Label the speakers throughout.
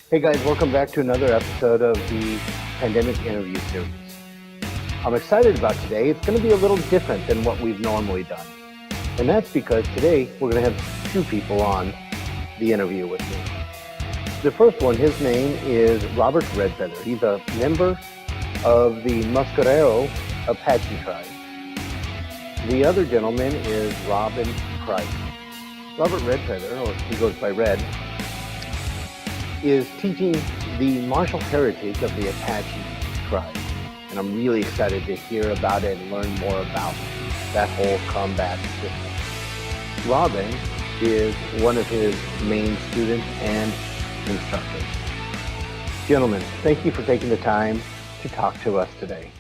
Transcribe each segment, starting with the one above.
Speaker 1: Hey guys, welcome back to another episode of the Pandemic Interview Series. I'm excited about today. It's going to be a little different than what we've normally done. And that's because today we're going to have two people on the interview with me. The first one, his name is Robert Redfeather. He's a member of the Mescalero Apache tribe. The other gentleman is Robin Price. Robert Redfeather, or he goes by Red, is teaching the martial heritage of the Apache tribe. And I'm really excited to hear about it and learn more about that whole combat system. Robin is one of his main students and instructors. Gentlemen, thank you for taking the time to talk to us today.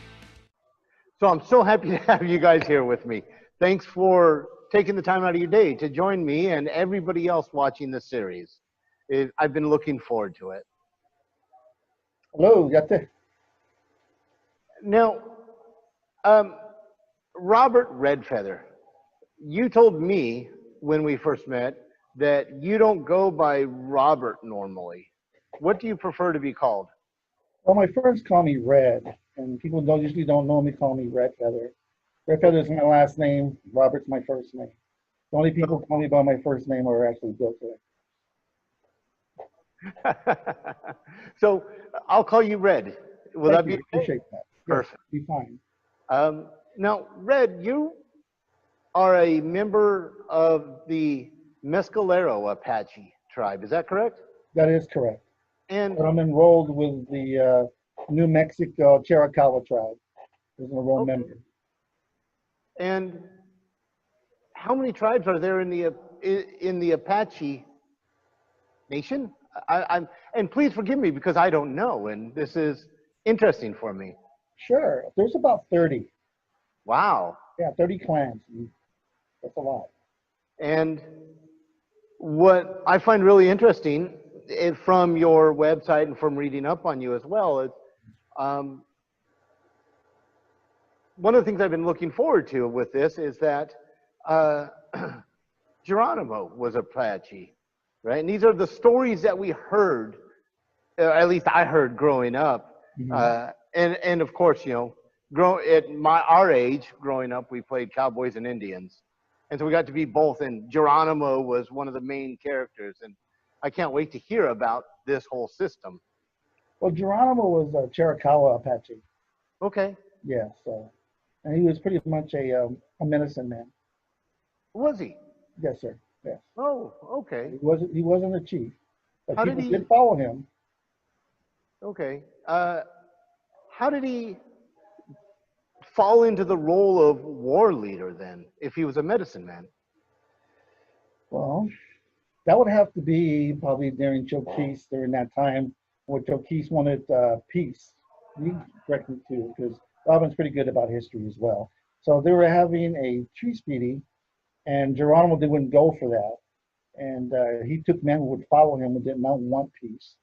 Speaker 1: So I'm so happy to have you guys here with me. Thanks for taking the time out of your day to join me and everybody else watching this series. I've been looking forward to it.
Speaker 2: Hello, Yate.
Speaker 1: Now, Robert Redfeather, you told me when we first met that you don't go by Robert normally. What do you prefer to be called?
Speaker 2: Well, my friends call me Red, and people usually don't know me, call me Redfeather. Redfeather is my last name. Robert's my first name. The only people who call me by my first name are actually built there.
Speaker 1: So I'll call you Red. Will that be okay?
Speaker 2: Appreciate that.
Speaker 1: Perfect.
Speaker 2: Yes, be fine.
Speaker 1: Now, Red, you are a member of the Mescalero Apache tribe. Is that correct?
Speaker 2: That is correct.
Speaker 1: And
Speaker 2: But I'm enrolled with the New Mexico Chiricahua tribe as an enrolled member.
Speaker 1: And how many tribes are there in the Apache Nation? And please forgive me because I don't know, and this is interesting for me.
Speaker 2: Sure. There's about 30.
Speaker 1: Wow.
Speaker 2: Yeah, 30 clans. That's a lot.
Speaker 1: And what I find really interesting from your website and from reading up on you as well is one of the things I've been looking forward to with this is that Geronimo was Apache, right? And these are the stories that we heard, at least I heard growing up.
Speaker 2: Mm-hmm.
Speaker 1: And of course, you know, at our age, growing up, we played cowboys and Indians. And so we got to be both, and Geronimo was one of the main characters. And I can't wait to hear about this whole system.
Speaker 2: Well, Geronimo was a Chiricahua Apache.
Speaker 1: Okay.
Speaker 2: Yeah, so, and he was pretty much a medicine man.
Speaker 1: Was he?
Speaker 2: Yes, sir. Yes.
Speaker 1: Oh, okay.
Speaker 2: He wasn't a chief, but
Speaker 1: How
Speaker 2: people
Speaker 1: did he
Speaker 2: did follow him.
Speaker 1: Okay. How did he fall into the role of war leader then, if he was a medicine man?
Speaker 2: Well, that would have to be probably during Choquis, during that time when Choquis wanted peace. You correct me too, because Robin's pretty good about history as well. So they were having a treaty treaty, and Geronimo wouldn't go for that. And he took men who would follow him and did not want peace.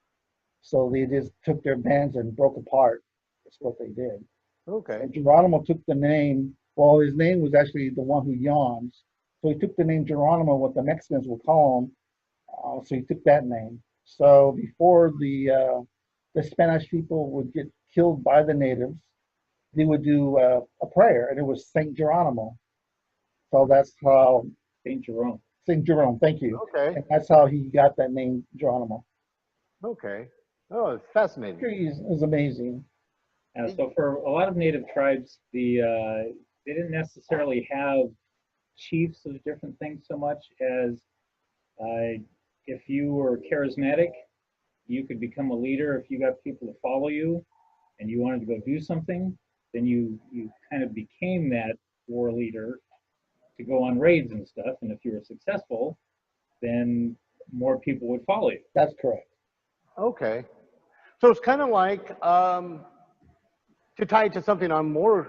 Speaker 2: So they just took their bands and broke apart. That's what they did.
Speaker 1: Okay.
Speaker 2: And Geronimo took the name, well, his name was actually the one who yawns. So he took the name Geronimo, what the Mexicans would call him. So he took that name. So before the Spanish people would get killed by the natives, they would do a prayer, and it was Saint Geronimo. So that's how
Speaker 3: Saint Jerome.
Speaker 2: Saint Jerome, thank you.
Speaker 1: Okay.
Speaker 2: And that's how he got that name Geronimo.
Speaker 1: Okay. Oh, it's fascinating.
Speaker 2: History is amazing.
Speaker 3: So for a lot of native tribes, they didn't necessarily have chiefs of different things so much as if you were charismatic, you could become a leader. If you got people to follow you and you wanted to go do something, then you kind of became that war leader to go on raids and stuff. And if you were successful, then more people would follow you.
Speaker 2: That's correct.
Speaker 1: Okay. So it's kind of like, to tie it to something I'm more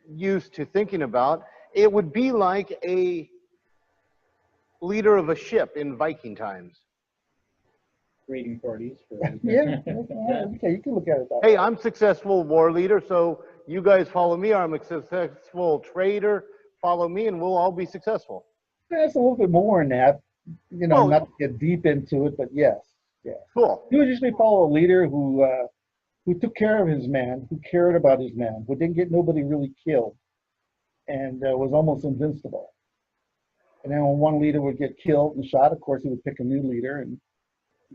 Speaker 1: used to thinking about, it would be like a leader of a ship in Viking times.
Speaker 3: Raiding parties. For
Speaker 2: Yeah, okay, you can look at it that way.
Speaker 1: Hey, I'm successful war leader, so you guys follow me. I'm a successful trader. Follow me, and we'll all be successful.
Speaker 2: There's a little bit more in that, you know,
Speaker 1: Well,
Speaker 2: not to get deep into it, but yes. Yeah.
Speaker 1: Cool.
Speaker 2: He would usually follow a leader who took care of his man, who cared about his man, who didn't get nobody really killed, and was almost invincible. And then when one leader would get killed and shot, of course, he would pick a new leader and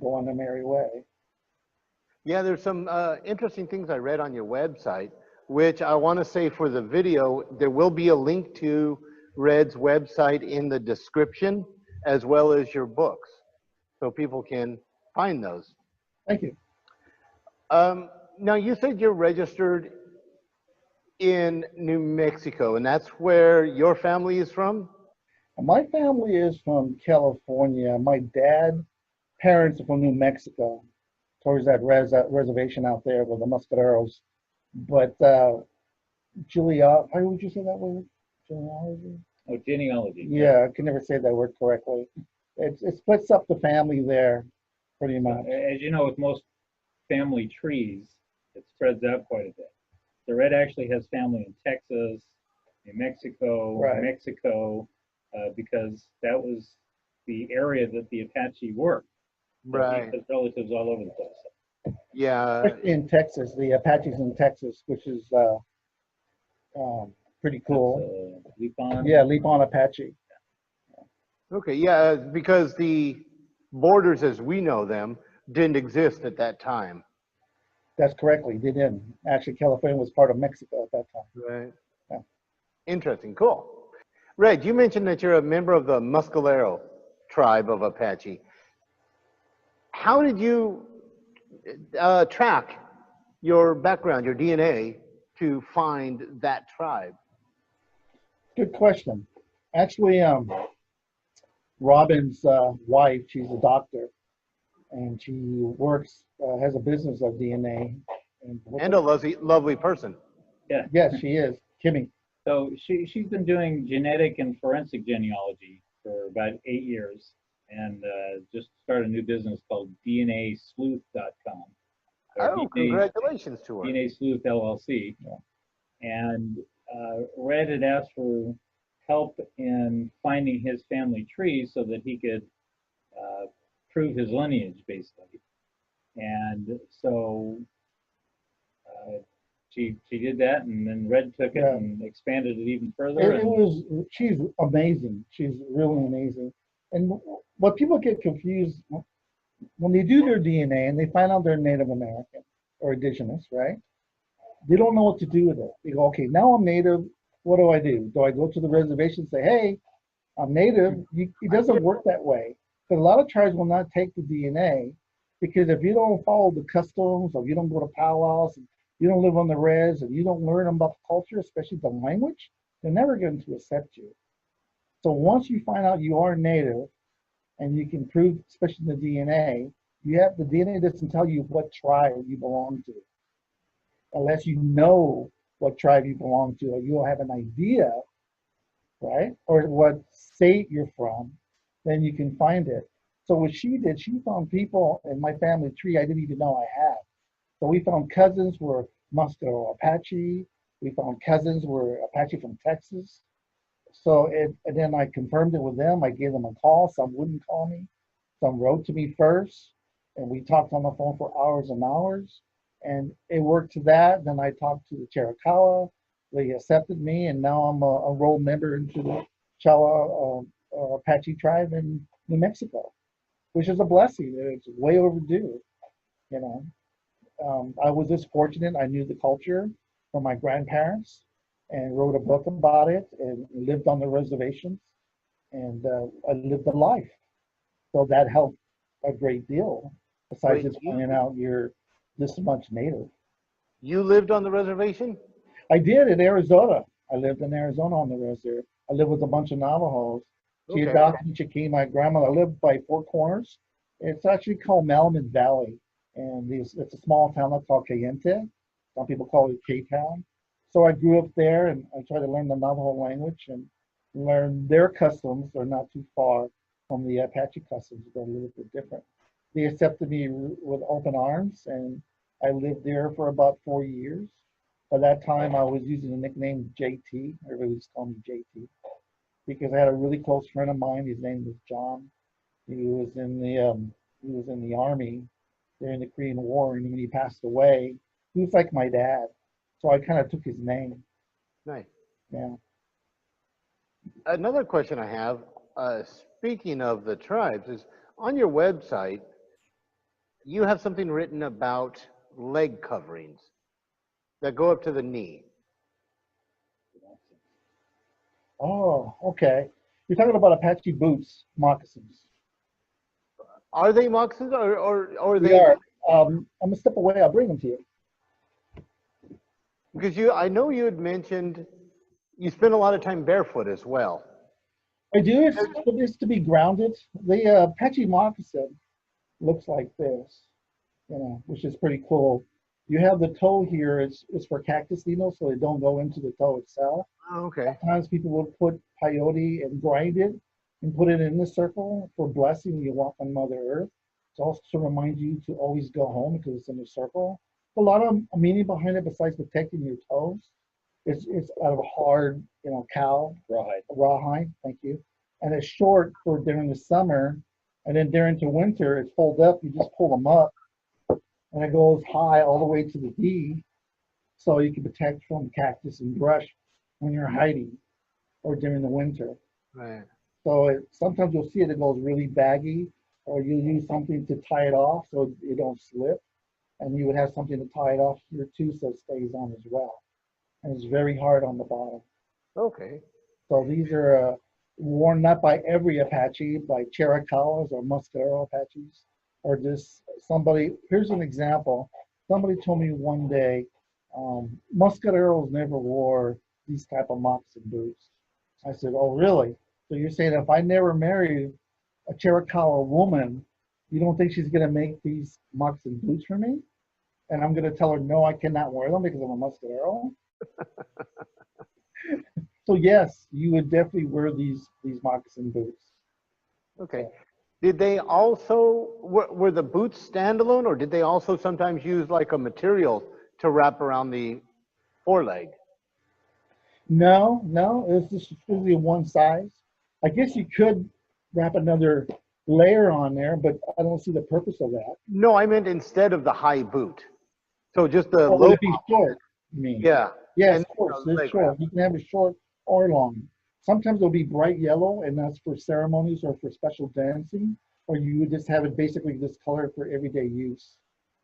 Speaker 2: go on their merry way.
Speaker 1: Yeah, there's some interesting things I read on your website, which I want to say for the video, there will be a link to Red's website in the description, as well as your books, so people can find those.
Speaker 2: Thank you.
Speaker 1: Now, you said you're registered in New Mexico, and that's where your family is from?
Speaker 2: My family is from California. My dad's parents are from New Mexico, towards that reservation out there with the Mescaleros. But how would you say that word? Genealogy?
Speaker 3: Oh, genealogy.
Speaker 2: Yeah, I can never say that word correctly. It splits up the family there, pretty much.
Speaker 3: As you know, with most family trees, it spreads out quite a bit. So Red actually has family in Texas, New Mexico,
Speaker 2: Right.
Speaker 3: Mexico, because that was the area that the Apache worked. So
Speaker 1: Right.
Speaker 3: he has relatives all over the place.
Speaker 1: Yeah.
Speaker 2: Especially in Texas, the Apaches in Texas, which is pretty cool.
Speaker 3: Lupon.
Speaker 2: Yeah, Leap on Apache.
Speaker 1: Okay, yeah, because the borders as we know them didn't exist at that time.
Speaker 2: That's correctly. They didn't. Actually, California was part of Mexico at that time.
Speaker 1: Right.
Speaker 2: Yeah.
Speaker 1: Interesting, cool. Red, you mentioned that you're a member of the Mescalero tribe of Apache. How did you track your background, your DNA, to find that tribe?
Speaker 2: Good question. Actually, Robin's wife, she's a doctor, and she works, has a business of DNA.
Speaker 1: And a lovely person.
Speaker 3: Yeah.
Speaker 2: Yes, she is. Kimmy.
Speaker 3: So she's been doing genetic and forensic genealogy for about 8 years, and just started a new business called DNAsleuth.com.
Speaker 1: Oh, congratulations to her.
Speaker 3: DNA Sleuth LLC.
Speaker 2: Yeah.
Speaker 3: And Red had asked for help in finding his family tree so that he could prove his lineage, basically. And so she did that, and then Red took it and expanded it even further.
Speaker 2: She's amazing. She's really amazing. And what people get confused, when they do their DNA and they find out they're Native American or indigenous, right? They don't know what to do with it. They go, okay, now I'm Native. What do I do? Do I go to the reservation and say, hey, I'm Native? It doesn't work that way. Because a lot of tribes will not take the DNA, because if you don't follow the customs, or you don't go to powwows, and you don't live on the res, and you don't learn about the culture, especially the language, they're never going to accept you. So once you find out you are Native, and you can prove, especially the DNA, the DNA doesn't tell you what tribe you belong to, unless you know what tribe you belong to, or you'll have an idea, right? Or what state you're from, then you can find it. So what she did, she found people in my family tree I didn't even know I had. So we found cousins were Mashgale Apache. We found cousins were Apache from Texas. So and then I confirmed it with them. I gave them a call. Some wouldn't call me. Some wrote to me first, and we talked on the phone for hours and hours. And it worked to that. Then I talked to the Chiricahua. They accepted me, and now I'm a enrolled member into the Chalawa Apache tribe in New Mexico, which is a blessing. It's way overdue, you know. I was just fortunate. I knew the culture from my grandparents and wrote a book about it and lived on the reservations, and I lived a life. So that helped a great deal, besides just finding out you're this much Native.
Speaker 1: You lived on the reservation?
Speaker 2: I did in Arizona. I lived in Arizona on the reservation. I lived with a bunch of Navajos. She adopted me. She came, my grandmother. I lived by Four Corners. It's actually called Malaman Valley. And it's a small town that's called Cayente. Some people call it K-Town. So I grew up there, and I tried to learn the Navajo language and learn their customs. They're not too far from the Apache customs. They're a little bit different. They accepted me with open arms, and I lived there for about 4 years. By that time, I was using the nickname JT. Everybody just called me JT, because I had a really close friend of mine. His name was John. He was in the He was in the army during the Korean War, and when he passed away, he was like my dad. So I kind of took his name.
Speaker 1: Nice.
Speaker 2: Yeah.
Speaker 1: Another question I have, speaking of the tribes, is on your website, you have something written about leg coverings that go up to the knee.
Speaker 2: Oh, okay. You're talking about Apache boots, moccasins.
Speaker 1: Are they moccasins or are
Speaker 2: They
Speaker 1: they?
Speaker 2: are. I'm gonna step away. I'll bring them to you.
Speaker 1: Because I know you had mentioned you spend a lot of time barefoot as well.
Speaker 2: I do. It's to be grounded. The Apache moccasin looks like this, which is pretty cool. You have the toe here. It's for cactus needles, so they don't go into the toe itself.
Speaker 1: Oh, okay.
Speaker 2: Sometimes people will put peyote and grind it and put it in the circle for blessing when you walk on Mother Earth. It's also to remind you to always go home because it's in a circle. A lot of meaning behind it besides protecting your toes. It's out of a hard, cow rawhide. Thank you. And it's short for during the summer, and then during the winter, it's folded up. You just pull them up, and it goes high all the way to the D, so you can protect from cactus and brush when you're hiding or during the winter.
Speaker 1: Right.
Speaker 2: So sometimes you'll see it goes really baggy, or you use something to tie it off so it don't slip, and you would have something to tie it off here too so it stays on as well. And it's very hard on the bottom.
Speaker 1: Okay.
Speaker 2: So these are worn not by every Apache, by Chiricahuas or Mescalero Apaches, or just somebody. Here's an example. Somebody told me one day, Mescaleros never wore these type of moccasin boots. I said, oh, really? So you're saying if I never marry a Chiricahua woman, you don't think she's going to make these moccasin boots for me? And I'm going to tell her, no, I cannot wear them because I'm a Mescalero? So yes, you would definitely wear these moccasin boots.
Speaker 1: Okay. Did they also, were the boots standalone, or did they also sometimes use like a material to wrap around the foreleg?
Speaker 2: No, it's just really one size. I guess you could wrap another layer on there, but I don't see the purpose of that.
Speaker 1: No, I meant instead of the high boot. So just the
Speaker 2: Oh,
Speaker 1: low.
Speaker 2: would it be short? You mean?
Speaker 1: Yeah.
Speaker 2: Yes,
Speaker 1: And,
Speaker 2: of course.
Speaker 1: leg
Speaker 2: It's short.
Speaker 1: wrap.
Speaker 2: You can have it short or long. Sometimes it'll be bright yellow, and that's for ceremonies or for special dancing, or you would just have it basically this color for everyday use.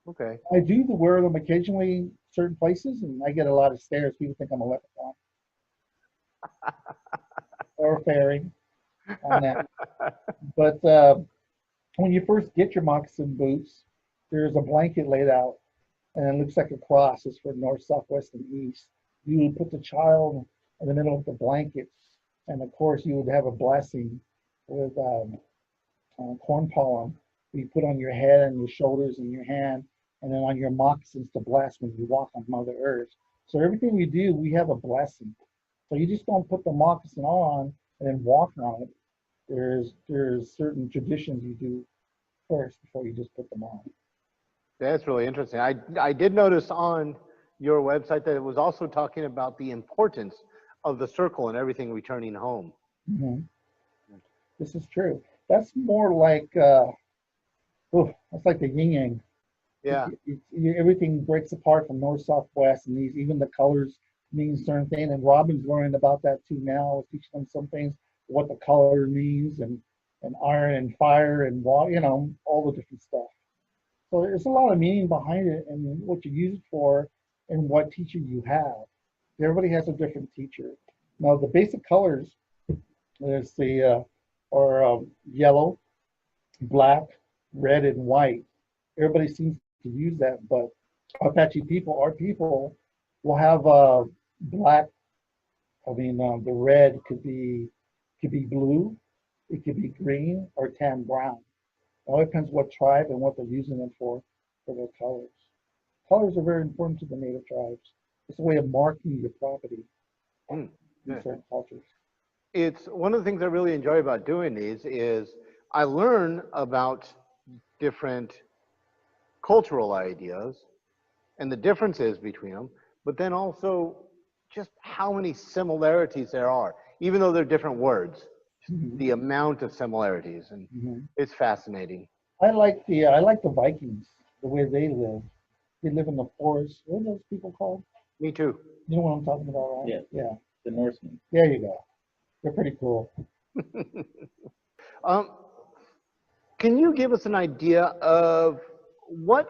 Speaker 1: Okay.
Speaker 2: I do wear them occasionally certain places, and I get a lot of stares. People think I'm a leprechaun or a fairy on that. But when you first get your moccasin boots, there's a blanket laid out, and it looks like a cross. It's for north, south, west, and east. You would put the child in the middle of the blanket, and of course, you would have a blessing with corn pollen. You put on your head and your shoulders and your hand, and then on your moccasins to bless when you walk on Mother Earth. So everything we do, we have a blessing. So you just don't put the moccasin on and then walk on it. There's certain traditions you do first before you just put them on.
Speaker 1: That's really interesting. I did notice on your website that it was also talking about the importance of the circle and everything returning home.
Speaker 2: Mm-hmm. This is true. That's more like that's like the yin yang.
Speaker 1: Yeah.
Speaker 2: Everything breaks apart from north, south, west, and even the colors mean certain things. And Robin's learning about that too now. Teaching them some things, what the color means, and iron and fire and water, all the different stuff. So there's a lot of meaning behind it and what you use it for and what teacher you have. Everybody has a different teacher. Now the basic colors is the yellow, black, red, and white. Everybody seems to use that, but Apache people, our people, will have black. I mean, the red could be blue, it could be green, or tan brown. It all depends what tribe and what they're using them for their colors. Colors are very important to the native tribes. It's a way of marking your property in certain cultures.
Speaker 1: It's one of the things I really enjoy about doing these is I learn about different cultural ideas and the differences between them, but then also just how many similarities there are, even though they're different words,
Speaker 2: Mhm.
Speaker 1: the amount of similarities, and
Speaker 2: Mhm.
Speaker 1: it's fascinating.
Speaker 2: I like the Vikings, the way they live. They live in the forest. What are those people called?
Speaker 1: Me too.
Speaker 2: You know what I'm talking about, right?
Speaker 3: Yeah.
Speaker 2: Yeah.
Speaker 3: The Norsemen.
Speaker 2: There you go. They're pretty cool.
Speaker 1: Um, can you give us an idea of what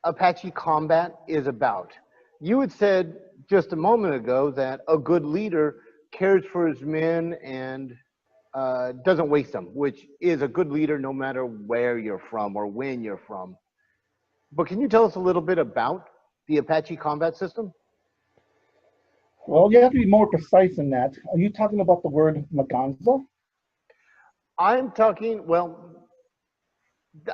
Speaker 1: Apache combat is about? You had said just a moment ago that a good leader cares for his men and doesn't waste them, which is a good leader no matter where you're from or when you're from. But can you tell us a little bit about the Apache combat system?
Speaker 2: Well, you have to be more precise than that. Are you talking about the word Maganza?
Speaker 1: I'm talking, well,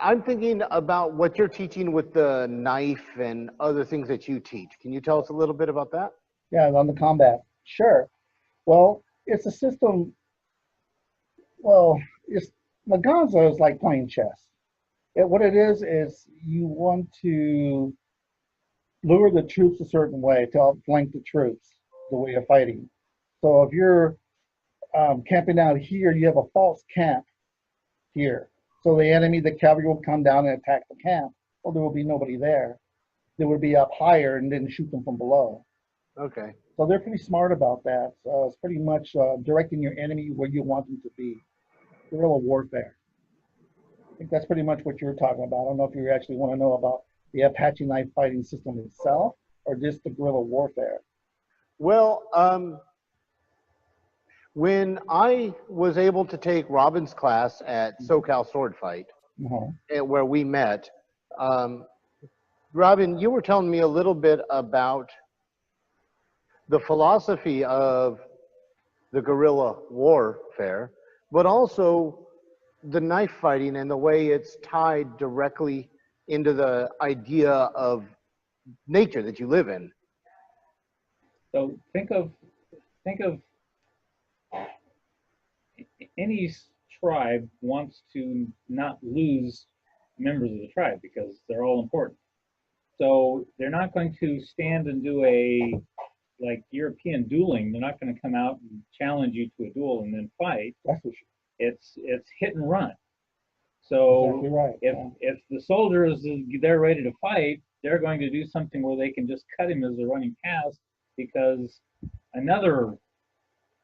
Speaker 1: I'm thinking about what you're teaching with the knife and other things that you teach. Can you tell us a little bit about that?
Speaker 2: Yeah, on the combat. Sure. Well, it's a system. Well, it's Maganza is like playing chess. What it is you want to lure the troops a certain way to outflank the troops, the way of fighting. So if you're camping out here, you have a false camp here. So the enemy, the cavalry will come down and attack the camp. Well, there will be nobody there. They would be up higher and then shoot them from below.
Speaker 1: Okay.
Speaker 2: So they're pretty smart about that. So it's pretty much directing your enemy where you want them to be. Guerrilla warfare. I think that's pretty much what you're talking about. I don't know if you actually want to know about the Apache knife fighting system itself or just the guerrilla warfare.
Speaker 1: Well, when I was able to take Robin's class at SoCal Sword Fight, where we met, Robin, you were telling me a little bit about the philosophy of the guerrilla warfare, but also the knife fighting and the way it's tied directly into the idea of nature that you live in.
Speaker 3: So think of any tribe wants to not lose members of the tribe because they're all important. So they're not going to stand and do a like European dueling. They're not going to come out and challenge you to a duel and then fight.
Speaker 2: That's for sure.
Speaker 3: It's hit and run. So
Speaker 2: Exactly right.
Speaker 3: if the soldiers they're ready to fight, they're going to do something where they can just cut him as they're running past because another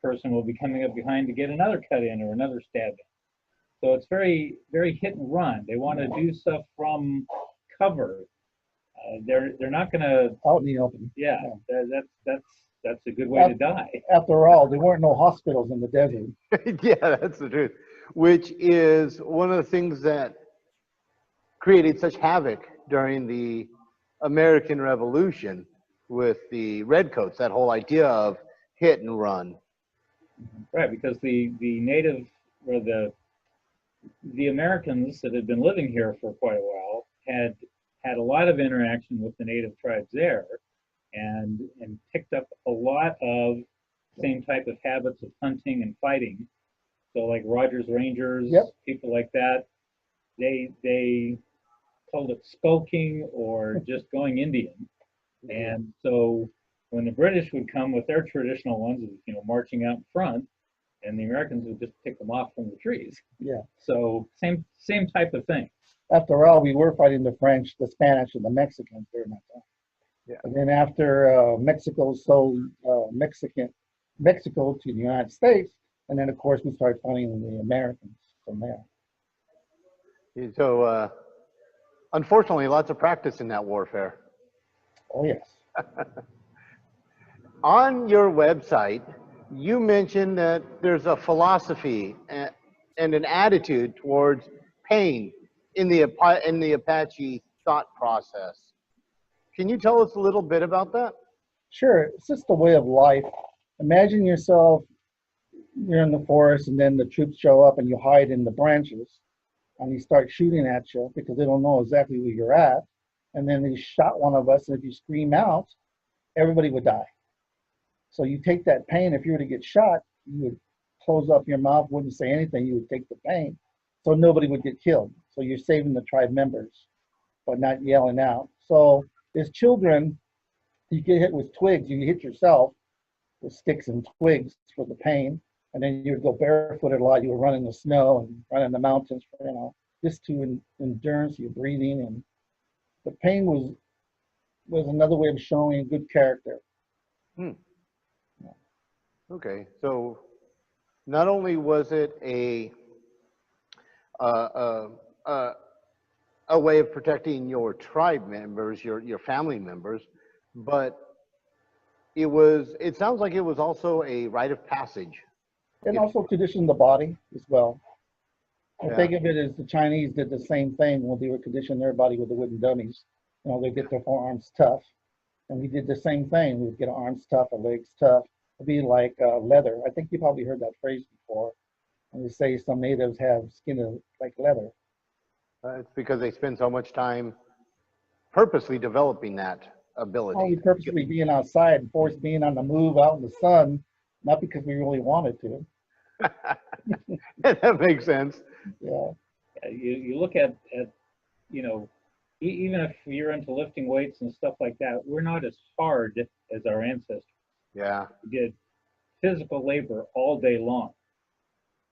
Speaker 3: person will be coming up behind to get another cut in or another stab in. So it's very, very hit and run. They want to do stuff from cover. They're not going to
Speaker 2: out in the open.
Speaker 3: Yeah, that's a good way to die.
Speaker 2: After all, there weren't no hospitals in the desert.
Speaker 1: Yeah, that's the truth. Which is one of the things that created such havoc during the American Revolution with the redcoats, that whole idea of hit and run.
Speaker 3: Right, because the native or the Americans that had been living here for quite a while had a lot of interaction with the native tribes there and picked up a lot of same type of habits of hunting and fighting. So like Rogers Rangers, people like that, they called it skulking or just going Indian. And so when the British would come with their traditional ones, marching out in front, and the Americans would just pick them off from the trees.
Speaker 2: Yeah.
Speaker 3: So same type of thing.
Speaker 2: After all, we were fighting the French, the Spanish, and the Mexicans during that time.
Speaker 1: Yeah.
Speaker 2: And then after Mexico sold Mexico to the United States, and then of course we started fighting the Americans from there.
Speaker 1: So unfortunately, lots of practice in that warfare.
Speaker 2: Oh yes.
Speaker 1: On your website, you mentioned that there's a philosophy and an attitude towards pain in the Apache thought process. Can you tell us a little bit about that?
Speaker 2: Sure, it's just a way of life. Imagine yourself, you're in the forest and then the troops show up and you hide in the branches and you start shooting at you because they don't know exactly where you're at. And then they shot one of us, and if you scream out, everybody would die. So you take that pain. If you were to get shot, you would close up your mouth, wouldn't say anything, you would take the pain. So nobody would get killed. So you're saving the tribe members, but not yelling out. So as children, you get hit with twigs, you hit yourself with sticks and twigs for the pain. And then you would go barefooted a lot. You would run in the snow and run in the mountains, just to endurance, your breathing, and the pain was another way of showing good character.
Speaker 1: Hmm. Okay, so not only was it uh, uh, a way of protecting your tribe members, your family members, but it sounds like it was also a rite of passage.
Speaker 2: And
Speaker 1: If
Speaker 2: also condition the body as well. I
Speaker 1: yeah,
Speaker 2: think of it as the Chinese did the same thing when they were conditioning their body with the wooden dummies. You know, they get their forearms tough, and we did the same thing. We'd get our arms tough, our legs tough. It'd be like leather. I think you probably heard that phrase before. And they say some natives have skin like leather.
Speaker 1: it's because they spend so much time purposely developing that
Speaker 2: Oh, we
Speaker 1: ability.
Speaker 2: purposely being outside and forced being on the move out in the sun, not because we really wanted to.
Speaker 1: That makes sense.
Speaker 2: Yeah.
Speaker 3: You look at you know, even if you're into lifting weights and stuff like that, we're not as hard as our ancestors.
Speaker 1: Yeah.
Speaker 3: We did physical labor all day long.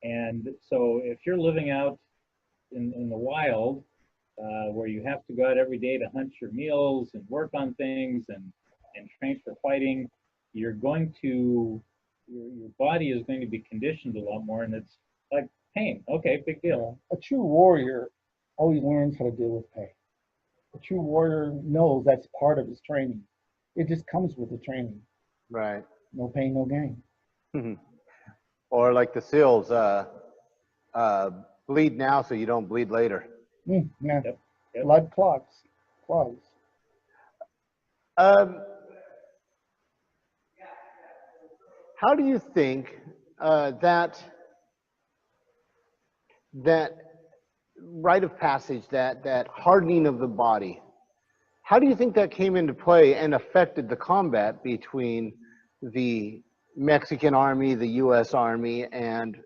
Speaker 3: And so if you're living out in the wild, where you have to go out every day to hunt your meals and work on things and train for fighting, you're going to, your body is going to be conditioned a lot more, and it's like pain. Okay, big deal.
Speaker 2: Yeah. A true warrior always learns how to deal with pain. A true warrior knows that's part of his training. It just comes with the training.
Speaker 1: Right.
Speaker 2: No pain, no gain.
Speaker 1: Or like the seals, bleed now so you don't bleed later.
Speaker 2: Yeah.
Speaker 3: Yep.
Speaker 2: Blood clogs.
Speaker 1: Um, how do you think that rite of passage, that hardening of the body, how do you think that came into play and affected the combat between the Mexican army, the U.S. Army, and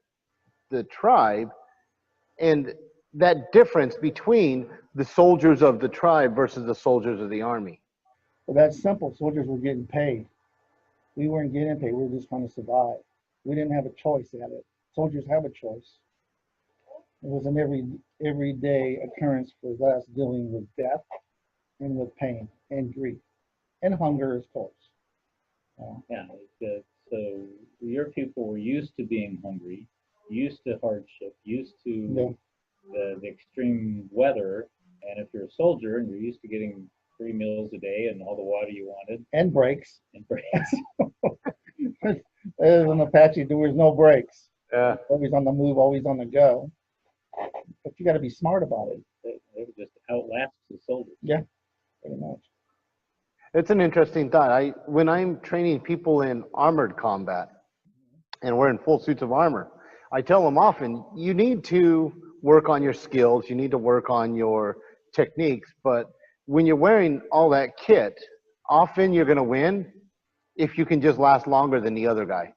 Speaker 1: the tribe, and that difference between the soldiers of the tribe versus the soldiers of the army?
Speaker 2: But that's simple. Soldiers were getting paid. We weren't getting paid. We were just trying to survive. We didn't have a choice at it. Soldiers have a choice. It was an everyday occurrence for us dealing with death and with pain and grief and hunger, of course.
Speaker 3: Yeah. So your people were used to being hungry, used to hardship, used to
Speaker 2: Yeah.
Speaker 3: the extreme weather. And if you're a soldier and you're used to getting 3 meals a day and all the water you wanted
Speaker 2: And breaks.
Speaker 3: and breaks,
Speaker 2: As an Apache, there was no breaks.
Speaker 1: Yeah.
Speaker 2: Always on the move, always on the go. But you got to be smart about it.
Speaker 3: they would just outlast the soldiers.
Speaker 2: Yeah, pretty much.
Speaker 1: It's an interesting thought. When I'm training people in armored combat and we're in full suits of armor, I tell them often, you need to work on your skills, you need to work on your techniques, but when you're wearing all that kit, often you're going to win if you can just last longer than the other guy.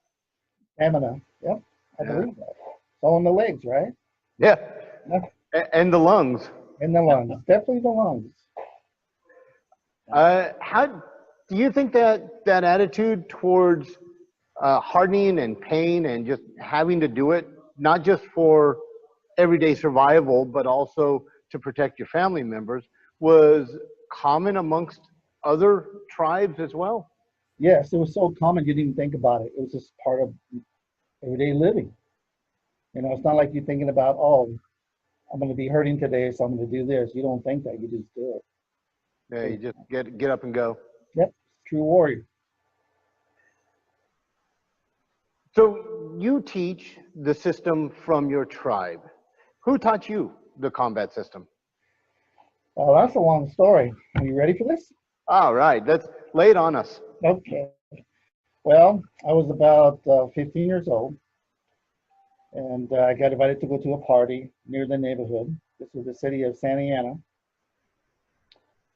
Speaker 2: Stamina. Yep, I
Speaker 1: Yeah.
Speaker 2: believe that. It's all in the legs, right?
Speaker 1: Yeah.
Speaker 2: Yeah.
Speaker 1: And the lungs.
Speaker 2: In the lungs. Definitely the lungs.
Speaker 1: How do you think that attitude towards hardening and pain and just having to do it, not just for everyday survival, but also to protect your family members, was common amongst other tribes as well?
Speaker 2: Yes, it was so common you didn't even think about it. It was just part of everyday living. You know, it's not like you're thinking about, oh, I'm going to be hurting today, so I'm going to do this. You don't think that. You just do it.
Speaker 1: Yeah, you just get up and go.
Speaker 2: Yep, true warrior.
Speaker 1: So you teach the system from your tribe. Who taught you the combat system?
Speaker 2: Oh, that's a long story. Are you ready for this?
Speaker 1: All right, let's lay it on us.
Speaker 2: Okay. Well, I was about 15 years old, and I got invited to go to a party near the neighborhood. This was the city of Santa Ana.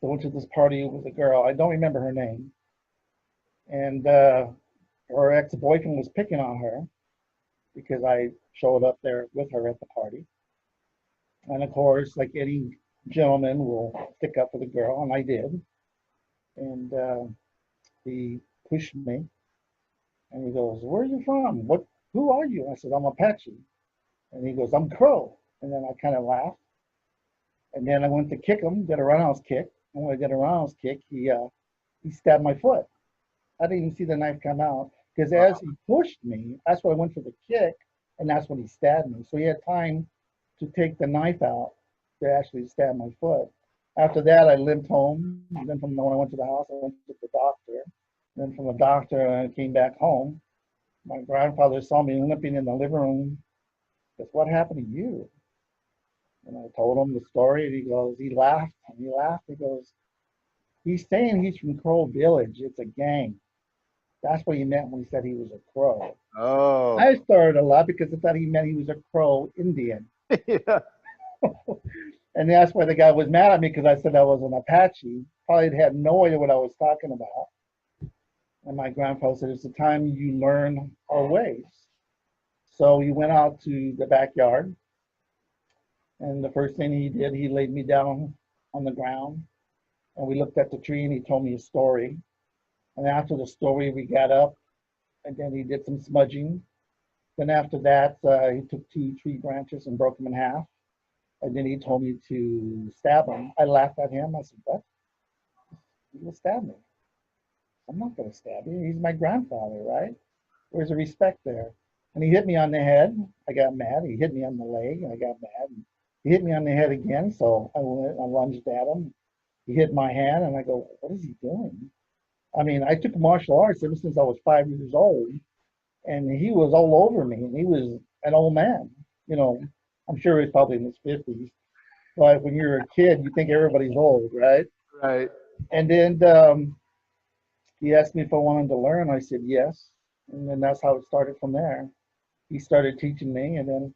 Speaker 2: So I went to this party with a girl. I don't remember her name. And her ex-boyfriend was picking on her because I showed up there with her at the party. And of course, like any gentleman will stick up for the girl, and I did. And he pushed me, and he goes, "Where are you from? Who are you?" I said, "I'm Apache." And he goes, "I'm Crow." And then I kind of laughed. And then I went to kick him, did a roundhouse kick. And when I did a roundhouse kick, he stabbed my foot. I didn't even see the knife come out because as he pushed me, that's why I went for the kick, and that's when he stabbed me. So he had time to take the knife out to actually stab my foot. After that, I limped home. And then from when I went to the house, I went to the doctor. Then from the doctor, I came back home. My grandfather saw me limping in the living room. Guess what happened to you? And I told him the story, and he laughed, and he laughed. He goes, he's saying he's from Crow Village. It's a gang. That's what he meant when he said he was a Crow.
Speaker 1: Oh.
Speaker 2: I started a lot because I thought he meant he was a Crow Indian.
Speaker 1: Yeah.
Speaker 2: And that's why the guy was mad at me because I said I was an Apache. Probably had no idea what I was talking about. And my grandfather said, it's the time you learn our ways. So he went out to the backyard. And the first thing he did, he laid me down on the ground. And we looked at the tree and he told me a story. And after the story, we got up and then he did some smudging. Then after that, he took 2 tree branches and broke them in half. And then he told me to stab him. I laughed at him. I said, what? You will stab me. I'm not going to stab you. He's my grandfather, right? Where's the respect there? And he hit me on the head. I got mad. He hit me on the leg, and I got mad. And he hit me on the head again, so I lunged at him. He hit my hand, and I go, what is he doing? I mean, I took martial arts ever since I was 5 years old, and he was all over me. And he was an old man. You know, I'm sure he's probably in his 50s. But when you're a kid, you think everybody's old, right?
Speaker 1: Right.
Speaker 2: And then he asked me if I wanted to learn. I said yes. And then that's how it started from there. He started teaching me, and then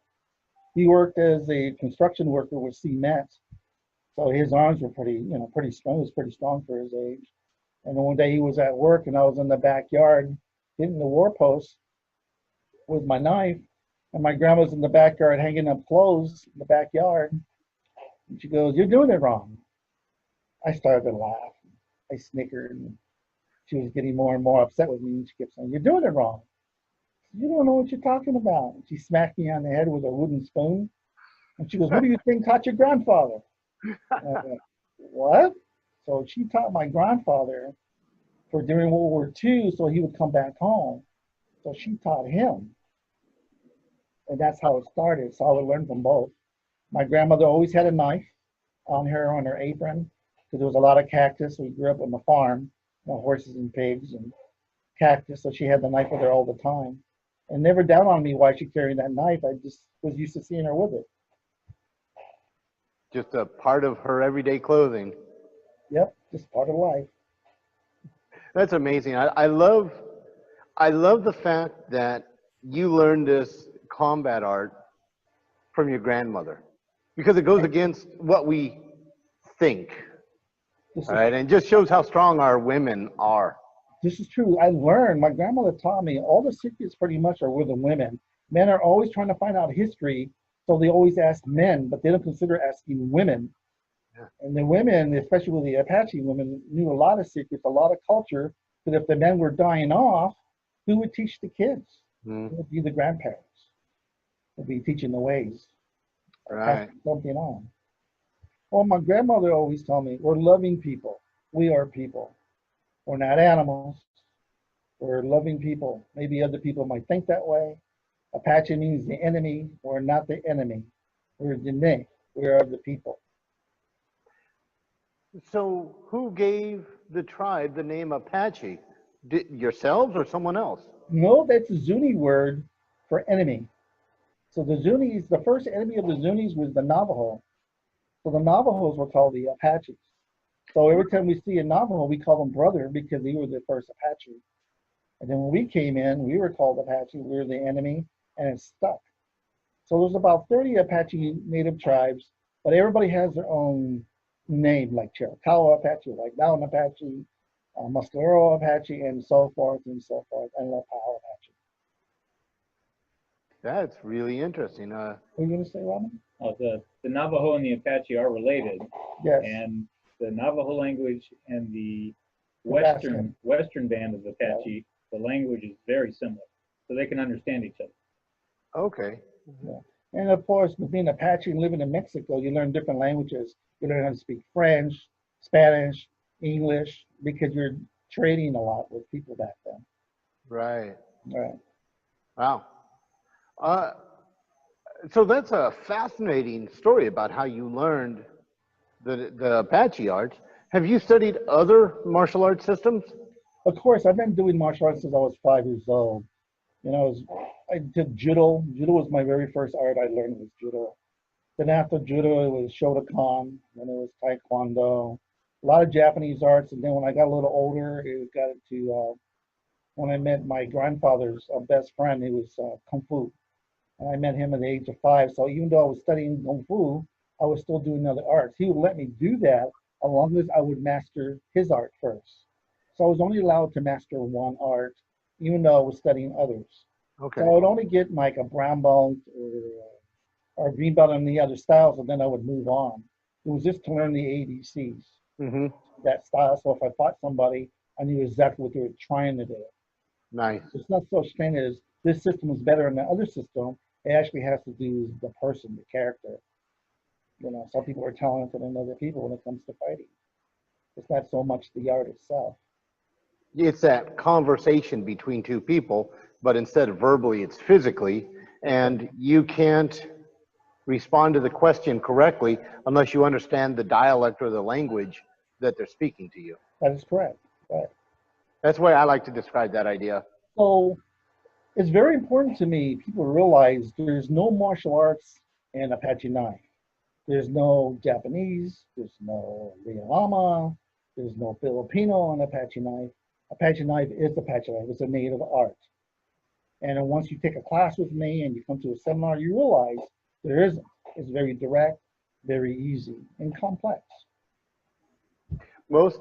Speaker 2: he worked as a construction worker with cement. So his arms were pretty strong. He was pretty strong for his age. And then one day he was at work, and I was in the backyard hitting the war post with my knife. And my grandma's in the backyard hanging up clothes in the backyard. And she goes, you're doing it wrong. I started to laugh. I snickered. And she was getting more and more upset with me. And she kept saying, you're doing it wrong. You don't know what you're talking about. And she smacked me on the head with a wooden spoon. And she goes, what do you think taught your grandfather? And I went, what? So she taught my grandfather for during World War II so he would come back home. So she taught him. And that's how it started. So I would learn from both. My grandmother always had a knife on her apron, because there was a lot of cactus. We grew up on the farm, horses and pigs and cactus. So she had the knife with her all the time. And never down on me why she carried that knife. I just was used to seeing her with it.
Speaker 1: Just a part of her everyday clothing.
Speaker 2: Yep, just part of life.
Speaker 1: That's amazing. I love the fact that you learned this combat art from your grandmother, because it goes against what we think, right? And just shows how strong our women are.
Speaker 2: This is true. I learned, my grandmother taught me all the secrets pretty much are with the women. Men are always trying to find out history, so they always ask men, but they don't consider asking women.
Speaker 1: Yeah.
Speaker 2: And the women, especially with the Apache women, knew a lot of secrets, a lot of culture, but if the men were dying off, who would teach the kids? It would be the grandparents. Would be teaching the ways.
Speaker 1: Right.
Speaker 2: Something on. Well, my grandmother always told me, we're loving people. We are people. We're not animals. We're loving people. Maybe other people might think that way. Apache means the enemy. We're not the enemy. We're Ndee. We are the people.
Speaker 1: So who gave the tribe the name Apache? Yourselves or someone else?
Speaker 2: No, that's a Zuni word for enemy. So the Zunis, the first enemy of the Zunis was the Navajo. So the Navajos were called the Apaches. So every time we see a Navajo, we call them brother because they were the first Apache. And then when we came in, we were called Apache. We were the enemy, and it stuck. So there's about 30 Apache native tribes, but everybody has their own name, like Chiricahua Apache, like Down Apache, Mescalero Apache, and so forth and so forth, and Lapao Apache.
Speaker 1: That's really interesting.
Speaker 2: What are you going to say, Robin?
Speaker 3: Oh, the Navajo and the Apache are related.
Speaker 2: Yes.
Speaker 3: And the Navajo language and the
Speaker 2: Western
Speaker 3: band of Apache, the language is very similar. So they can understand each other.
Speaker 1: Okay.
Speaker 2: Yeah. And of course, with being Apache and living in Mexico, you learn different languages. You learn how to speak French, Spanish, English, because you're trading a lot with people back then.
Speaker 1: Right.
Speaker 2: Right.
Speaker 1: Wow. Uh, so that's a fascinating story about how you learned the Apache arts. Have you studied other martial arts systems?
Speaker 2: Of course, I've been doing martial arts since I was 5 years old. You know, I did judo. Judo was my very first art I learned was judo. Then after judo, it was Shotokan, then it was Taekwondo, a lot of Japanese arts. And then when I got a little older, it got into when I met my grandfather's best friend, it was Kung Fu. And I met him at the age of 5. So even though I was studying Kung Fu, I was still doing other arts. He would let me do that as long as I would master his art first. So I was only allowed to master one art, even though I was studying others.
Speaker 1: Okay.
Speaker 2: So I would only get like a brown belt or green belt in the other styles, and then I would move on. It was just to learn the ADCs,
Speaker 1: Mm-hmm.
Speaker 2: that style. So if I fought somebody, I knew exactly what they were trying to do.
Speaker 1: Nice.
Speaker 2: It's not so strange as this system is better than the other system. It actually has to do with the person, the character. You know, some people are talented than other people when it comes to fighting. It's not so much the art itself.
Speaker 1: It's that conversation between two people, but instead of verbally, it's physically, and you can't respond to the question correctly unless you understand the dialect or the language that they're speaking to you.
Speaker 2: That is correct. Right.
Speaker 1: That's the way I like to describe that idea.
Speaker 2: So it's very important to me people realize there's no martial arts in Apache knife. There's no Japanese, there's no Lama, there's no Filipino on Apache knife. Apache knife is Apache knife. It's a native art. And then once you take a class with me and you come to a seminar, you realize there isn't. It's very direct, very easy, and complex.
Speaker 1: Most,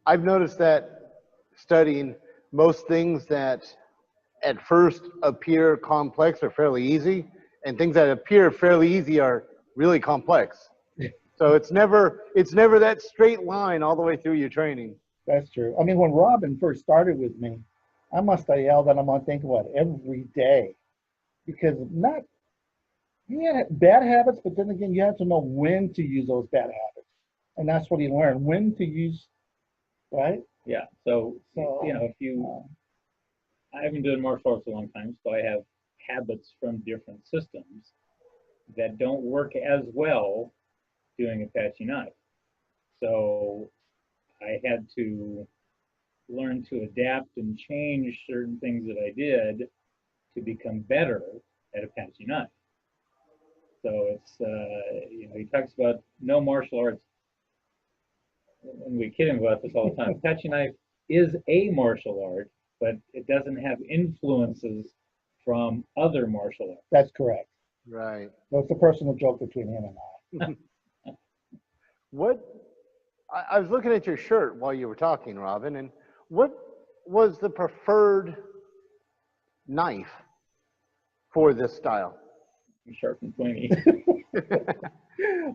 Speaker 1: I've noticed that studying most things that at first appear complex are fairly easy, and things that appear fairly easy are really complex. So it's never that straight line all the way through your training.
Speaker 2: That's true. I mean, when Robin first started with me, I must have yelled at him, I think, what, every day. Because not, he had bad habits, but then again, you have to know when to use those bad habits. And that's what he learned, when to use, right?
Speaker 3: Yeah. So,
Speaker 2: So,
Speaker 3: you know, if you, I've been doing martial arts a long time, so I have habits from different systems that don't work as well doing Apache knife. So I had to learn to adapt and change certain things that I did to become better at Apache knife. So it's, you know, he talks about no martial arts, and we kid him about this all the time. Apache knife is a martial art, but it doesn't have influences from other martial arts.
Speaker 2: that's correct.
Speaker 1: Right.
Speaker 2: So it's a personal joke between him and I.
Speaker 1: What, I was looking at your shirt while you were talking, Robin, and what was the preferred knife for this style?
Speaker 3: Sharp and pointy.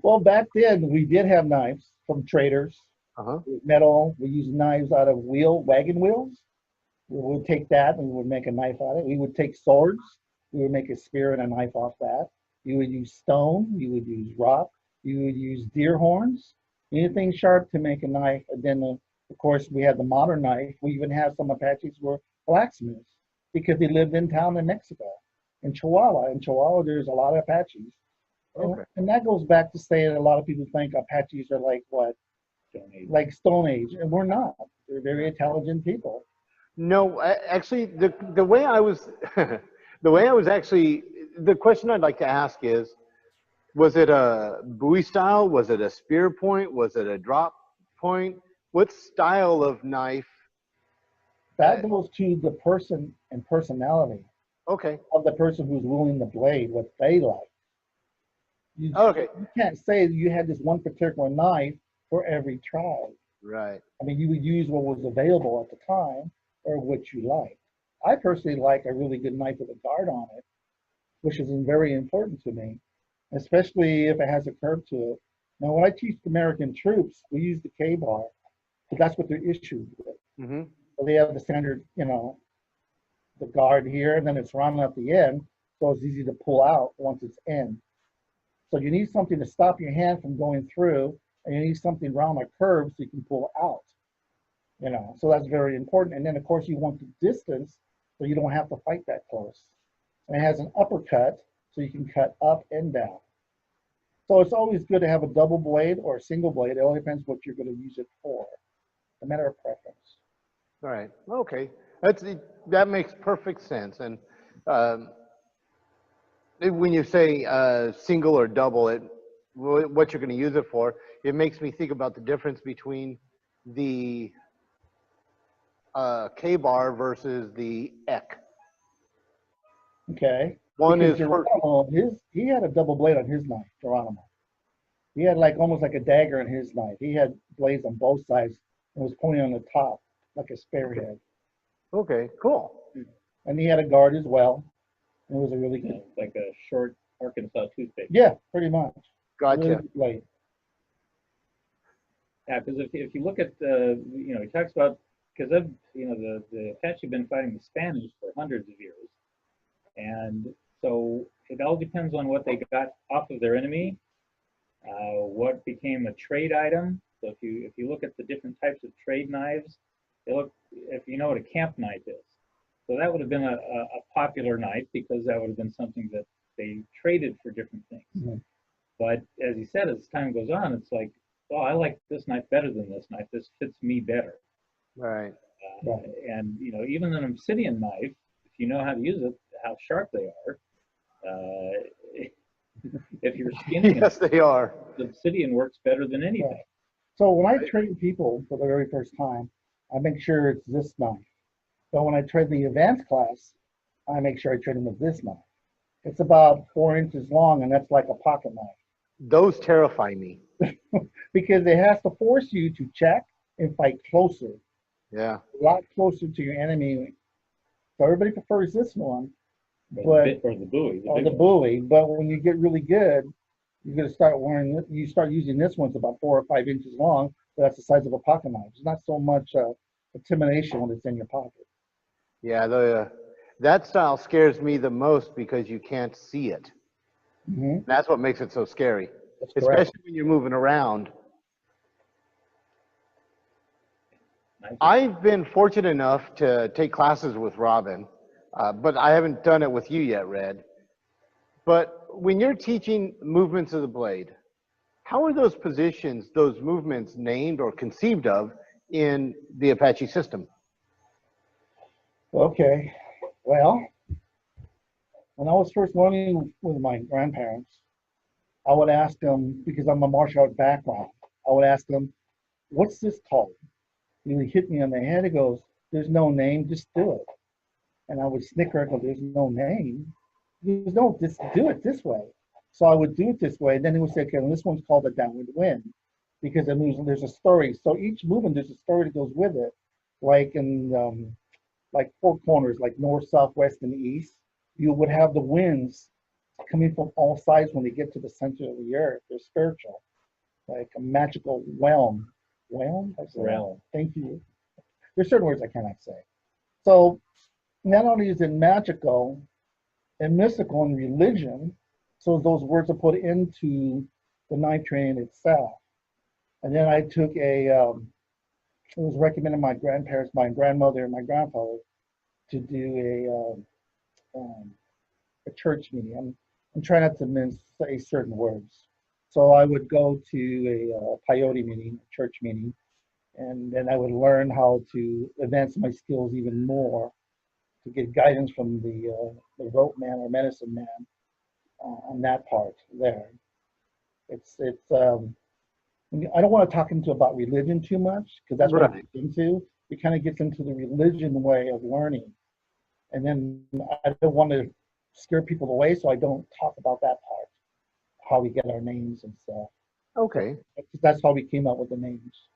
Speaker 2: Well, back then, we did have knives from traders,
Speaker 1: Uh-huh.
Speaker 2: metal. We used knives out of wagon wheels. We would take that and we would make a knife out of it. We would take swords. We would make a spear and a knife off that. You would use stone. You would use rock. You would use deer horns. Anything sharp to make a knife. And then, of course, we had the modern knife. We even have some Apaches who were blacksmiths because they lived in town in Mexico, in Chihuahua. In Chihuahua, there's a lot of Apaches.
Speaker 1: Okay.
Speaker 2: And that goes back to saying a lot of people think Apaches are like what?
Speaker 3: Stone Age.
Speaker 2: Like Stone Age. And we're not. They're very intelligent people.
Speaker 1: No, actually, the way I was, the way I was actually, the question I'd like to ask is, was it a buoy style? Was it a spear point? Was it a drop point? What style of knife?
Speaker 2: That goes to the person and personality
Speaker 1: Okay.
Speaker 2: of the person who's wielding the blade, what they like.
Speaker 1: Okay.
Speaker 2: You can't say you had this one particular knife for every tribe.
Speaker 1: Right.
Speaker 2: I mean, you would use what was available at the time or what you like. I personally like a really good knife with a guard on it, which is very important to me, especially if it has a curve to it. Now, when I teach American troops, we use the K-bar, but that's what they're issued with.
Speaker 1: Mm-hmm.
Speaker 2: So they have the standard, you know, the guard here, and then it's rounded at the end. so it's easy to pull out once it's in. So you need something to stop your hand from going through, and you need something around a curve so you can pull out. You know, so that's very important. And then of course you want the distance so you don't have to fight that close. And it has an uppercut, so you can cut up and down. So it's always good to have a double blade or a single blade. It all depends what you're going to use it for. A matter of preference.
Speaker 1: All right. Okay. That makes perfect sense. And when you say single or double, what you're going to use it for, it makes me think about the difference between the K-bar versus the Ek.
Speaker 2: Okay.
Speaker 1: One
Speaker 2: because
Speaker 1: is for,
Speaker 2: Geronimo, he had a double blade on his knife, Geronimo. He had like almost like a dagger in his knife. He had blades on both sides and was pointing on the top like a spearhead.
Speaker 1: okay, cool.
Speaker 2: And he had a guard as well. It was a really good,
Speaker 3: Like a short Arkansas toothpick.
Speaker 2: yeah, pretty much.
Speaker 1: Gotcha.
Speaker 2: Really good blade.
Speaker 3: Yeah, because if you look at you know, he talks about, because you know, the Apache have been fighting the Spanish for hundreds of years, and so it all depends on what they got off of their enemy, what became a trade item. So if you look at the different types of trade knives, they look, if you know what a camp knife is, so that would have been a popular knife because that would have been something that they traded for different things.
Speaker 2: Mm-hmm.
Speaker 3: But as he said, as time goes on, it's like, oh, I like this knife better than this knife. This fits me better.
Speaker 1: Right.
Speaker 2: Right.
Speaker 3: And you know, even an obsidian knife, if you know how to use it, how sharp they are. If you're skinning
Speaker 1: Yes, they are.
Speaker 3: the obsidian works better than anything.
Speaker 2: Right. So when I train people for the very first time, I make sure it's this knife. But when I train the advanced class, I make sure I train them with this knife. It's about 4 inches long, and that's like a pocket knife.
Speaker 1: Those terrify me.
Speaker 2: Because it has to force you to check and fight closer,
Speaker 1: Yeah.
Speaker 2: a lot closer to your enemy. So everybody prefers this one,
Speaker 3: Or the buoy.
Speaker 2: or
Speaker 3: big
Speaker 2: the
Speaker 3: one.
Speaker 2: buoy. But when you get really good, you're going to start wearing. You start using this one. It's about 4 or 5 inches long. So that's the size of a pocket knife. It's not so much intimidation when it's in your pocket.
Speaker 1: Yeah. That style scares me the most because you can't see it.
Speaker 2: Mm-hmm.
Speaker 1: That's what makes it so scary,
Speaker 2: That's correct.
Speaker 1: especially when you're moving around.
Speaker 3: Knife.
Speaker 1: I've been fortunate enough to take classes with Robin, but I haven't done it with you yet, Red. But when you're teaching movements of the blade, how are those positions, those movements named or conceived of in the Apache system?
Speaker 2: Okay. Well, when I was first learning with my grandparents, I would ask them, because I'm a martial art background, I would ask them, what's this called? He would hit me on the head. He goes, there's no name, just do it. And I would snicker and go, there's no name. He goes, no, just do it this way. So I would do it this way. And then he would say, okay, well, this one's called the downward wind because it moves, there's a story. So each movement, there's a story that goes with it. Like in like 4 corners, like north, south, west, and east, you would have the winds coming from all sides when they get to the center of the earth. They're spiritual, like a magical realm. Realm?
Speaker 3: Realm.
Speaker 2: Thank you. There's certain words I cannot say. So not only is it magical and mystical in religion, so those words are put into the knife training itself. And then I took it was recommended by my grandparents, my grandmother, and my grandfather to do a church meeting. I'm trying not to say certain words. So I would go to a peyote meeting, a church meeting, and then I would learn how to advance my skills even more to get guidance from the rope man or medicine man on that part there. I don't want to talk about religion too much because that's what
Speaker 1: Right.
Speaker 2: it gets into. It kind of gets into the religion way of learning. And then I don't want to scare people away, so I don't talk about that part, how we get our names and stuff.
Speaker 1: Okay.
Speaker 2: That's how we came up with the names.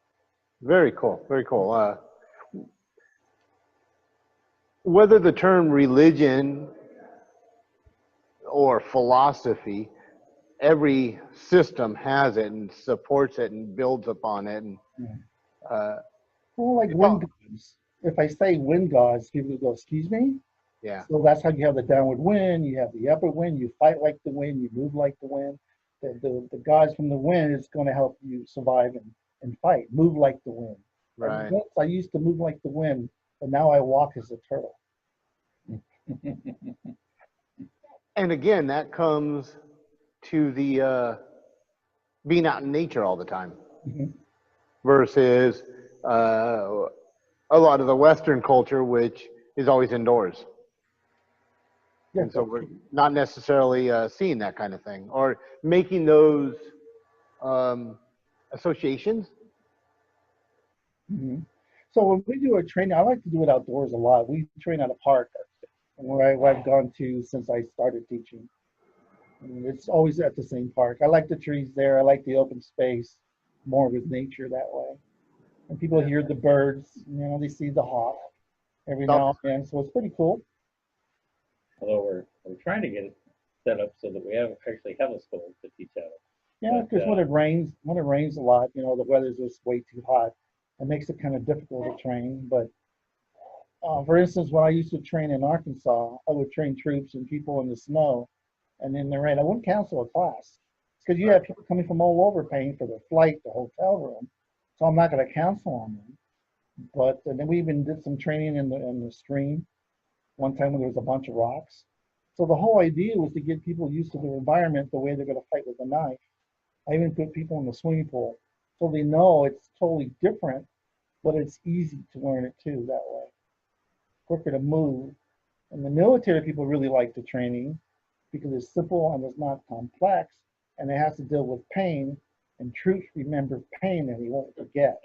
Speaker 1: Very cool. Very cool. Whether the term religion or philosophy, every system has it and supports it and builds upon it. And
Speaker 2: Well, like wind gods. If I say wind gods, people go, excuse me?
Speaker 1: Yeah.
Speaker 2: So that's how you have the downward wind, you have the upper wind, you fight like the wind, you move like the wind. The guys from the wind is going to help you survive and fight, move like the wind.
Speaker 1: Right.
Speaker 2: Once I used to move like the wind, but now I walk as a turtle.
Speaker 1: And again, that comes to the being out in nature all the time
Speaker 2: Mhm.
Speaker 1: versus a lot of the Western culture, which is always indoors.
Speaker 2: Yeah,
Speaker 1: And so
Speaker 2: that's
Speaker 1: we're
Speaker 2: true.
Speaker 1: not necessarily seeing that kind of thing or making those um, associations.
Speaker 2: Mhm. So when we do a training, I like to do it outdoors a lot. We train at a park where I've gone to since I started teaching. And it's always at the same park. I like the trees there. I like the open space, more with nature that way. And people hear the birds, they see the hawk every
Speaker 1: Stop.
Speaker 2: now and then. So it's pretty cool.
Speaker 3: Although we're trying to get it set up so that we actually have a school to teach out of.
Speaker 2: Yeah,
Speaker 3: But
Speaker 2: because when it rains a lot, the weather's just way too hot. It makes it kind of difficult to train. But for instance, when I used to train in Arkansas, I would train troops and people in the snow and in the rain. I wouldn't cancel a class because you have people coming from all over paying for their flight, the hotel room. So I'm not going to cancel on them. But and then we even did some training in the stream one time when there was a bunch of rocks. So the whole idea was to get people used to their environment, the way they're going to fight with a knife. I even put people in the swimming pool so they know it's totally different, but it's easy to learn it too that way. Quicker to move. And the military people really like the training because it's simple and it's not complex and it has to deal with pain. And troops remember pain and he won't forget.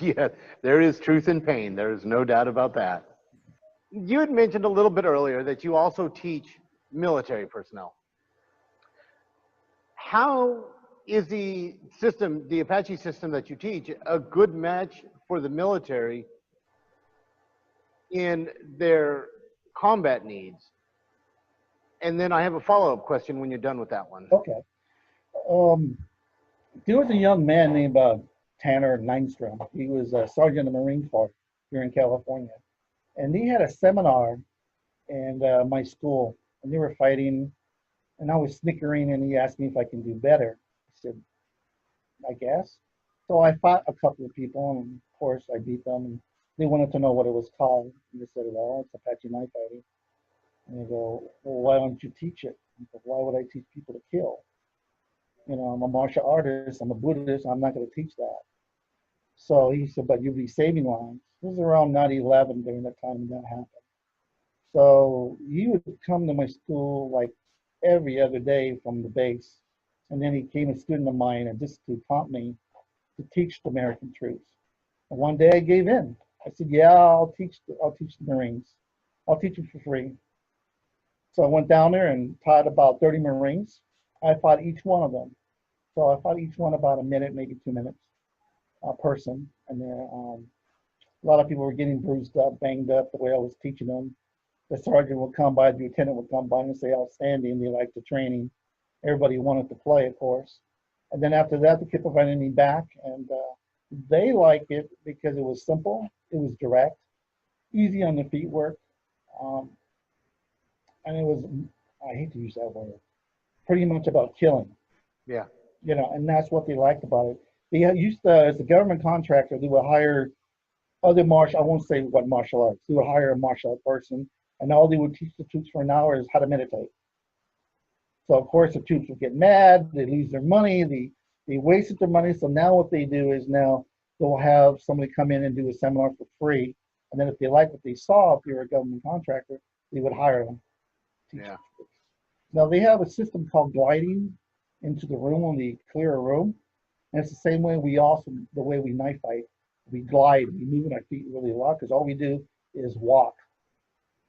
Speaker 1: Yeah, there is truth in pain. There is no doubt about that. You had mentioned a little bit earlier that you also teach military personnel. How is the system, the Apache system that you teach, a good match for the military in their combat needs? And then I have a follow-up question when you're done with that one.
Speaker 2: Okay. Um, there was a young man named Tanner Nystrom. He was a sergeant in the Marine Corps here in California. And he had a seminar in my school, and they were fighting, and I was snickering, and he asked me if I can do better. I said, I guess. So I fought a couple of people, and of course I beat them. And they wanted to know what it was called. And they said, well, it's Apache knife fighting. And they go, well, why don't you teach it? I said, why would I teach people to kill? I'm a martial artist, I'm a Buddhist, I'm not going to teach that. So he said, but you'll be saving lives. This was around 9/11 during that time that happened. So he would come to my school like every other day from the base. And then he became a student of mine and just to taught me to teach the American troops. And one day I gave in. I said, yeah, I'll teach the Marines. I'll teach them for free. So I went down there and taught about 30 Marines. I fought each one of them. So I fought each one about a minute, maybe 2 minutes a person. And then a lot of people were getting bruised up, banged up the way I was teaching them. The sergeant would come by, the lieutenant would come by and say, outstanding, they liked the training. Everybody wanted to play, of course. And then after that, they kept inviting me back. And they liked it because it was simple, it was direct, easy on the feet work. Um, and it was, I hate to use that word, pretty much about killing.
Speaker 1: Yeah.
Speaker 2: And that's what they liked about it. They used to, as a government contractor, they would hire other I won't say what martial arts, they would hire a martial art person, and all they would teach the troops for an hour is how to meditate. So, of course, the troops would get mad, they lose their money, they wasted their money. So now what they do is now they'll have somebody come in and do a seminar for free. And then if they like what they saw, if you're a government contractor, they would hire them.
Speaker 1: Yeah.
Speaker 2: Now they have a system called gliding into the room when they clear a room. And it's the same way the way we knife fight, we glide, we move our feet really a lot because all we do is walk.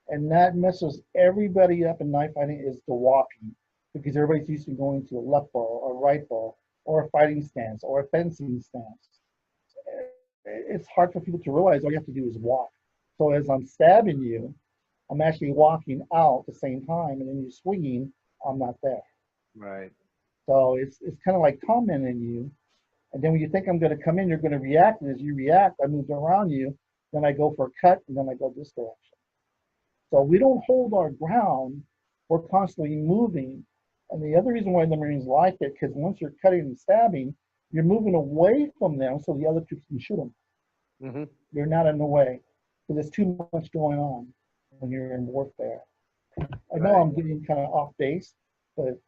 Speaker 2: And that messes everybody up in knife fighting is the walking because everybody's used to going to a left ball or right ball or a fighting stance or a fencing stance. It's hard for people to realize all you have to do is walk. So as I'm stabbing you, I'm actually walking out at the same time, and then you're swinging, I'm not there.
Speaker 1: Right.
Speaker 2: So it's kind of like commenting you. And then when you think I'm going to come in, you're going to react. And as you react, I move around you. Then I go for a cut, and then I go this direction. So we don't hold our ground. We're constantly moving. And the other reason why the Marines like it, because once you're cutting and stabbing, you're moving away from them so the other troops can shoot them.
Speaker 1: Mm-hmm.
Speaker 2: You're not in the way because there's too much going on when you're in warfare. I know
Speaker 1: Right.
Speaker 2: I'm getting kind of off base, but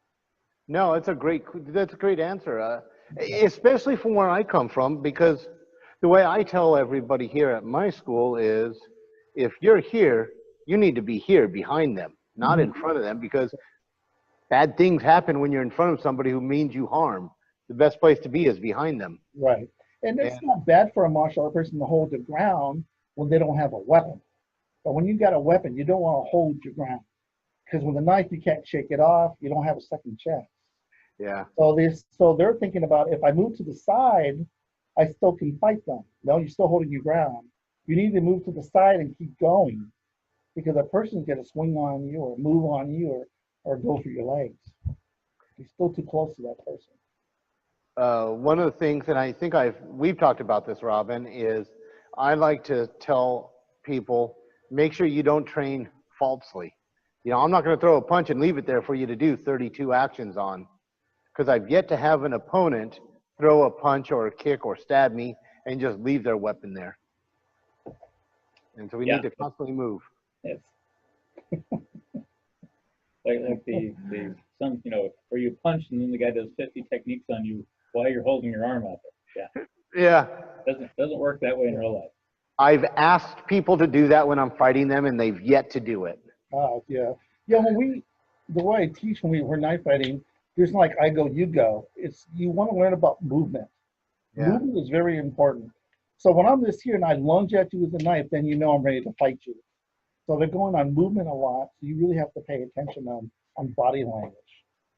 Speaker 1: No, that's a great answer, especially from where I come from, because the way I tell everybody here at my school is, if you're here, you need to be here behind them, not in front of them, because bad things happen when you're in front of somebody who means you harm. The best place to be is behind them.
Speaker 2: right. And it's
Speaker 1: And
Speaker 2: not bad for a martial art person to hold the ground when they don't have a weapon. But when you got a weapon, you don't want to hold your ground because with a knife you can't shake it off. You don't have a second chance.
Speaker 1: yeah,
Speaker 2: So they're thinking about if I move to the side, I still can fight them. No, you're still holding your ground. You need to move to the side and keep going because a person's going to swing on you or move on you or go for your legs. You're still too close to that person.
Speaker 1: one of the things, and I think we've talked about this, Robin, is I like to tell people, make sure you don't train falsely. You know, I'm not going to throw a punch and leave it there for you to do 32 actions on, because I've yet to have an opponent throw a punch or a kick or stab me and just leave their weapon there. And so we need to constantly move.
Speaker 3: It's like the some, you know, where you punch and then the guy does 50 techniques on you while you're holding your arm out there. Yeah.
Speaker 1: Yeah.
Speaker 3: Doesn't work that way in real life.
Speaker 1: I've asked people to do that when I'm fighting them, and they've yet to do it.
Speaker 2: Yeah. When the way I teach when we're knife fighting, there's like I go, you go. It's you want to learn about movement.
Speaker 1: Yeah.
Speaker 2: Movement is very important. So when I'm just here and I lunge at you with a knife, then you know I'm ready to fight you. So they're going on movement a lot. So you really have to pay attention on body language.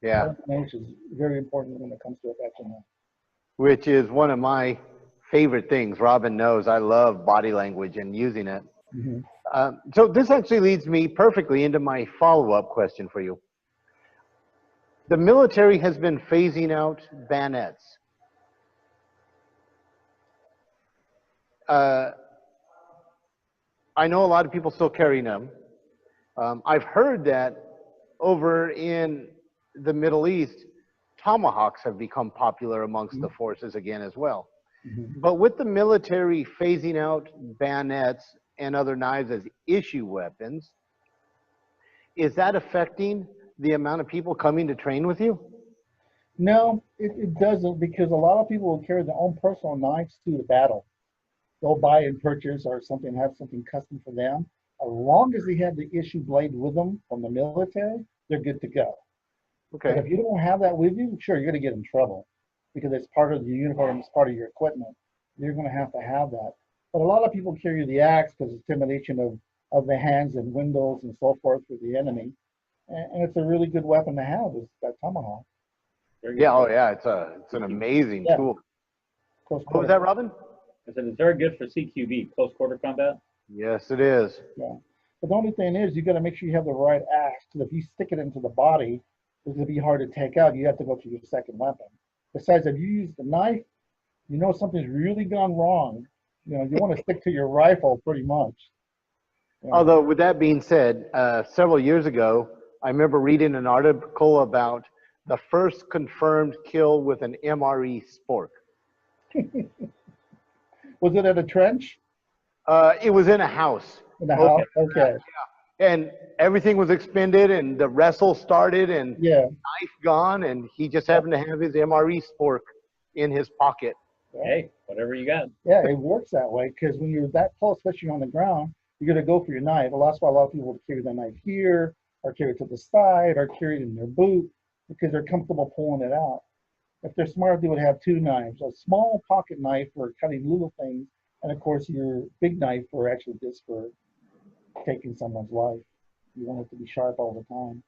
Speaker 1: Yeah.
Speaker 2: Body language is very important when it comes to affection.
Speaker 1: Which is one of my favorite things. Robin knows I love body language and using it.
Speaker 2: Mm-hmm.
Speaker 1: So this actually leads me perfectly into my follow-up question for you. The military has been phasing out bayonets. I know a lot of people still carrying them. I've heard that over in the Middle East, tomahawks have become popular amongst the forces again as well.
Speaker 2: Mm-hmm.
Speaker 1: But with the military phasing out bayonets and other knives as issue weapons, is that affecting the amount of people coming to train with you?
Speaker 2: No, it doesn't because a lot of people will carry their own personal knives to the battle. They'll buy and purchase or something, have something custom for them. As long as they have the issue blade with them from the military, they're good to go. But if
Speaker 1: Okay.
Speaker 2: you don't have that with you, sure, you're going to get in trouble because it's part of the uniform, it's part of your equipment. You're going to have that. But a lot of people carry the axe because intimidation of the hands and windows and so forth for the enemy. And it's a really good weapon to have is that tomahawk.
Speaker 1: Yeah, oh yeah, it's an amazing
Speaker 2: Yeah.
Speaker 1: tool.
Speaker 2: Close
Speaker 1: What was
Speaker 2: quarter.
Speaker 1: that, Robin?
Speaker 3: I said it's very good for CQB, close quarter combat.
Speaker 1: Yes, it is.
Speaker 2: Yeah. But the only thing is you got to make sure you have the right axe because if you stick it into the body, it's going to be hard to take out. You have to go to your second weapon. Besides, if you use the knife, you know something's really gone wrong. You know, you want to stick to your rifle pretty much. Yeah.
Speaker 1: Although, with that being said, several years ago, I remember reading an article about the first confirmed kill with an MRE spork.
Speaker 2: Was it at a trench?
Speaker 1: It was in a house.
Speaker 2: In the house? Okay.
Speaker 1: And everything was expended, and the wrestle started, and
Speaker 2: Yeah.
Speaker 1: knife gone, and he just happened to have his MRE spork in his pocket.
Speaker 3: Hey, whatever you got.
Speaker 2: Yeah, it works that way because when you're that close, especially on the ground, you're going to go for your knife. Well, that's why a lot of people carry the knife here or carry it to the side or carry it in their boot because they're comfortable pulling it out. If they're smart, they would have two knives, a small pocket knife for cutting little things, and of course your big knife for actually just for taking someone's life. You want it to be sharp all the time.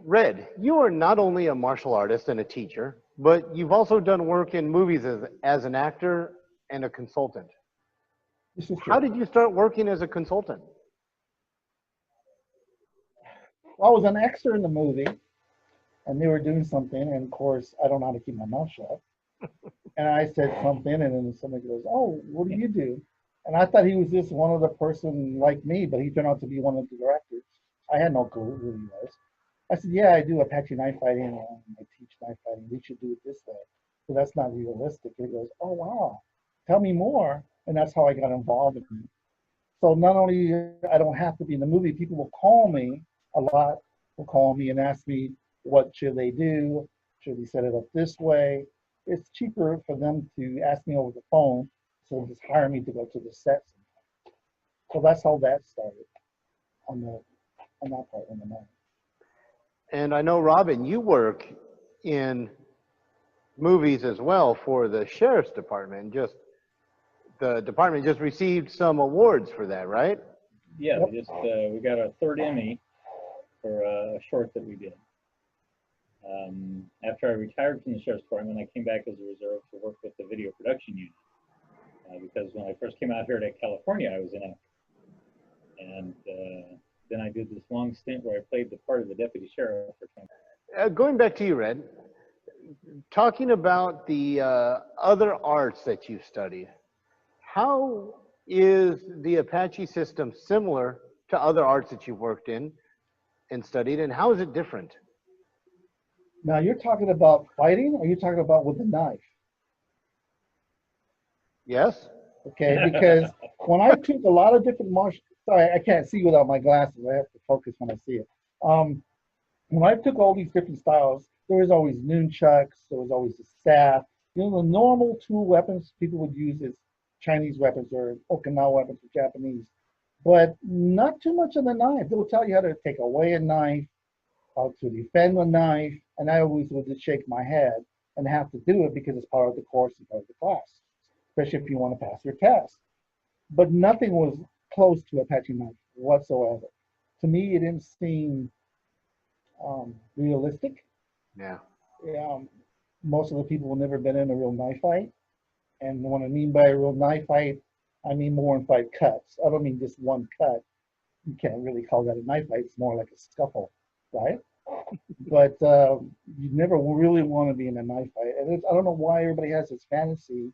Speaker 1: Red, you are not only a martial artist and a teacher, but you've also done work in movies as an actor and a consultant.
Speaker 2: This is
Speaker 1: How
Speaker 2: true.
Speaker 1: did you start working as a consultant?
Speaker 2: Well, I was an extra in the movie, and they were doing something, and of course, I don't know how to keep my mouth shut. And I said something, and then somebody goes, "Oh, what do you do?" And I thought he was just one other person like me, but he turned out to be one of the directors. I had no clue who he was. I said, yeah, I do Apache knife fighting, and I teach knife fighting. We should do it this way. So that's not realistic. He goes, oh, wow, tell me more. And that's how I got involved in it. So not only I don't have to be in the movie, people will call me a lot, will call me and ask me, what should they do? Should we set it up this way? It's cheaper for them to ask me over the phone, so just hire me to go to the sets. So that's how that started on that part on the night.
Speaker 1: And I know, Robin, you work in movies as well for the sheriff's department. Just the department just received some awards for that, right?
Speaker 3: Yeah,
Speaker 2: Yep.
Speaker 3: we got our third Emmy for a short that we did. After I retired from the sheriff's department, I came back as a reserve to work with the video production unit. Because when I first came out here to California, I was an actor. And then I did this long stint where I played the part of the deputy sheriff for 20
Speaker 1: Going back to you, Red, talking about the other arts that you studied, how is the Apache system similar to other arts that you've worked in and studied, and how is it different?
Speaker 2: Now you're talking about fighting, or you're talking about with a knife?
Speaker 1: Yes?
Speaker 2: Okay, because when I took a lot of different martial, sorry, I can't see without my glasses. I have to focus when I see it. When I took all these different styles, there was always nunchucks, there was always a staff. You know, the normal tool weapons people would use is Chinese weapons or Okinawa weapons or Japanese, but not too much of the knife. They will tell you how to take away a knife, how to defend a knife, and I always would just shake my head and have to do it because it's part of the course and part of the class, especially if you want to pass your test. But nothing was close to Apache knife whatsoever. To me, it didn't seem realistic.
Speaker 1: Yeah.
Speaker 2: Most of the people have never been in a real knife fight. And what I mean by a real knife fight, I mean more than 5 cuts. I don't mean just one cut. You can't really call that a knife fight. It's more like a scuffle, right? But you never really want to be in a knife fight. And I don't know why everybody has this fantasy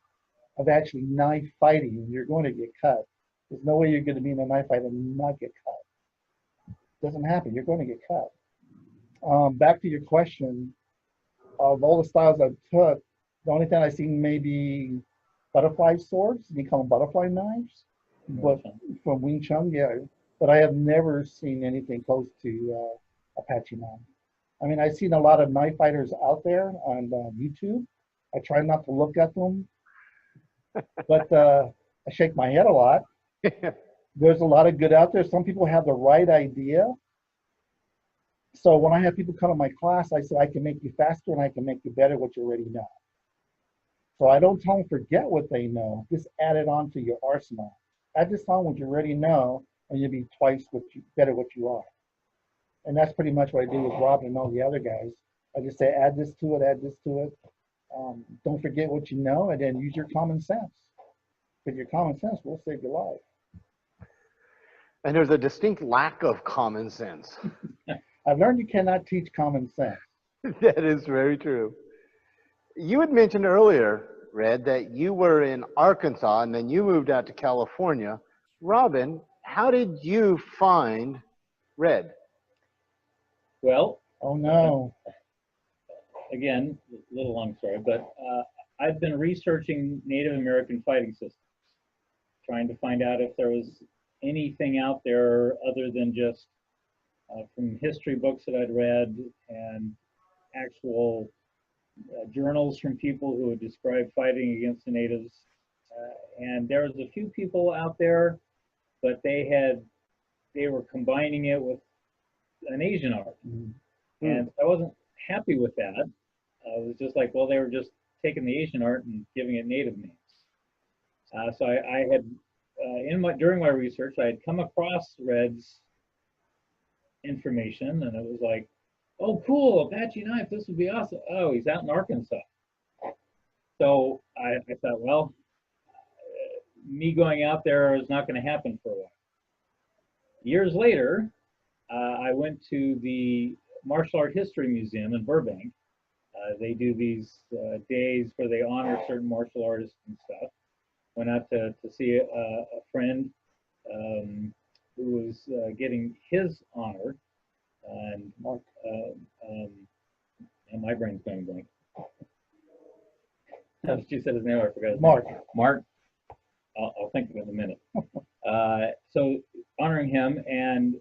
Speaker 2: of actually knife fighting. You're going to get cut. There's no way you're going to be in a knife fight and not get cut. It doesn't happen. You're going to get cut. Back to your question, of all the styles I took, the only thing I've seen maybe butterfly swords. They call them butterfly knives, but from Wing Chun, yeah. But I have never seen anything close to Apache knife. I mean, I've seen a lot of knife fighters out there on YouTube. I try not to look at them, but I shake my head a lot. There's a lot of good out there. Some people have the right idea. So when I have people come to my class, I say I can make you faster and I can make you better what you already know. So I don't tell them forget what they know, just add it on to your arsenal. Add this on what you already know, and you'll be twice better what you are. And that's pretty much what I do with Rob and all the other guys. I just say add this to it, add this to it. Don't forget what you know, and then use your common sense. Because your common sense will save your life.
Speaker 1: And there's a distinct lack of common sense.
Speaker 2: I've learned you cannot teach common sense.
Speaker 1: That is very true. You had mentioned earlier, Red, that you were in Arkansas and then you moved out to California. Robin, how did you find Red?
Speaker 3: Well,
Speaker 2: oh no.
Speaker 3: Again, a little long story, but I've been researching Native American fighting systems, trying to find out if there was anything out there other than just from history books that I'd read and actual journals from people who had described fighting against the natives. And there was a few people out there, but they were combining it with an Asian art. Mm-hmm. And I wasn't happy with that. I was just like, well, they were just taking the Asian art and giving it native names. So I had, during my research, I had come across Red's information, and it was like, oh, cool, Apache knife, this would be awesome. Oh, he's out in Arkansas. So I thought, well, me going out there is not going to happen for a while. Years later, I went to the Martial Art History Museum in Burbank. They do these days where they honor certain martial artists and stuff. went out to see a friend who was getting his honor, and and my brain's going blank. She said his name, I forgot his
Speaker 2: Mark.
Speaker 3: name. Mark. I'll think of it in a minute. So honoring him, and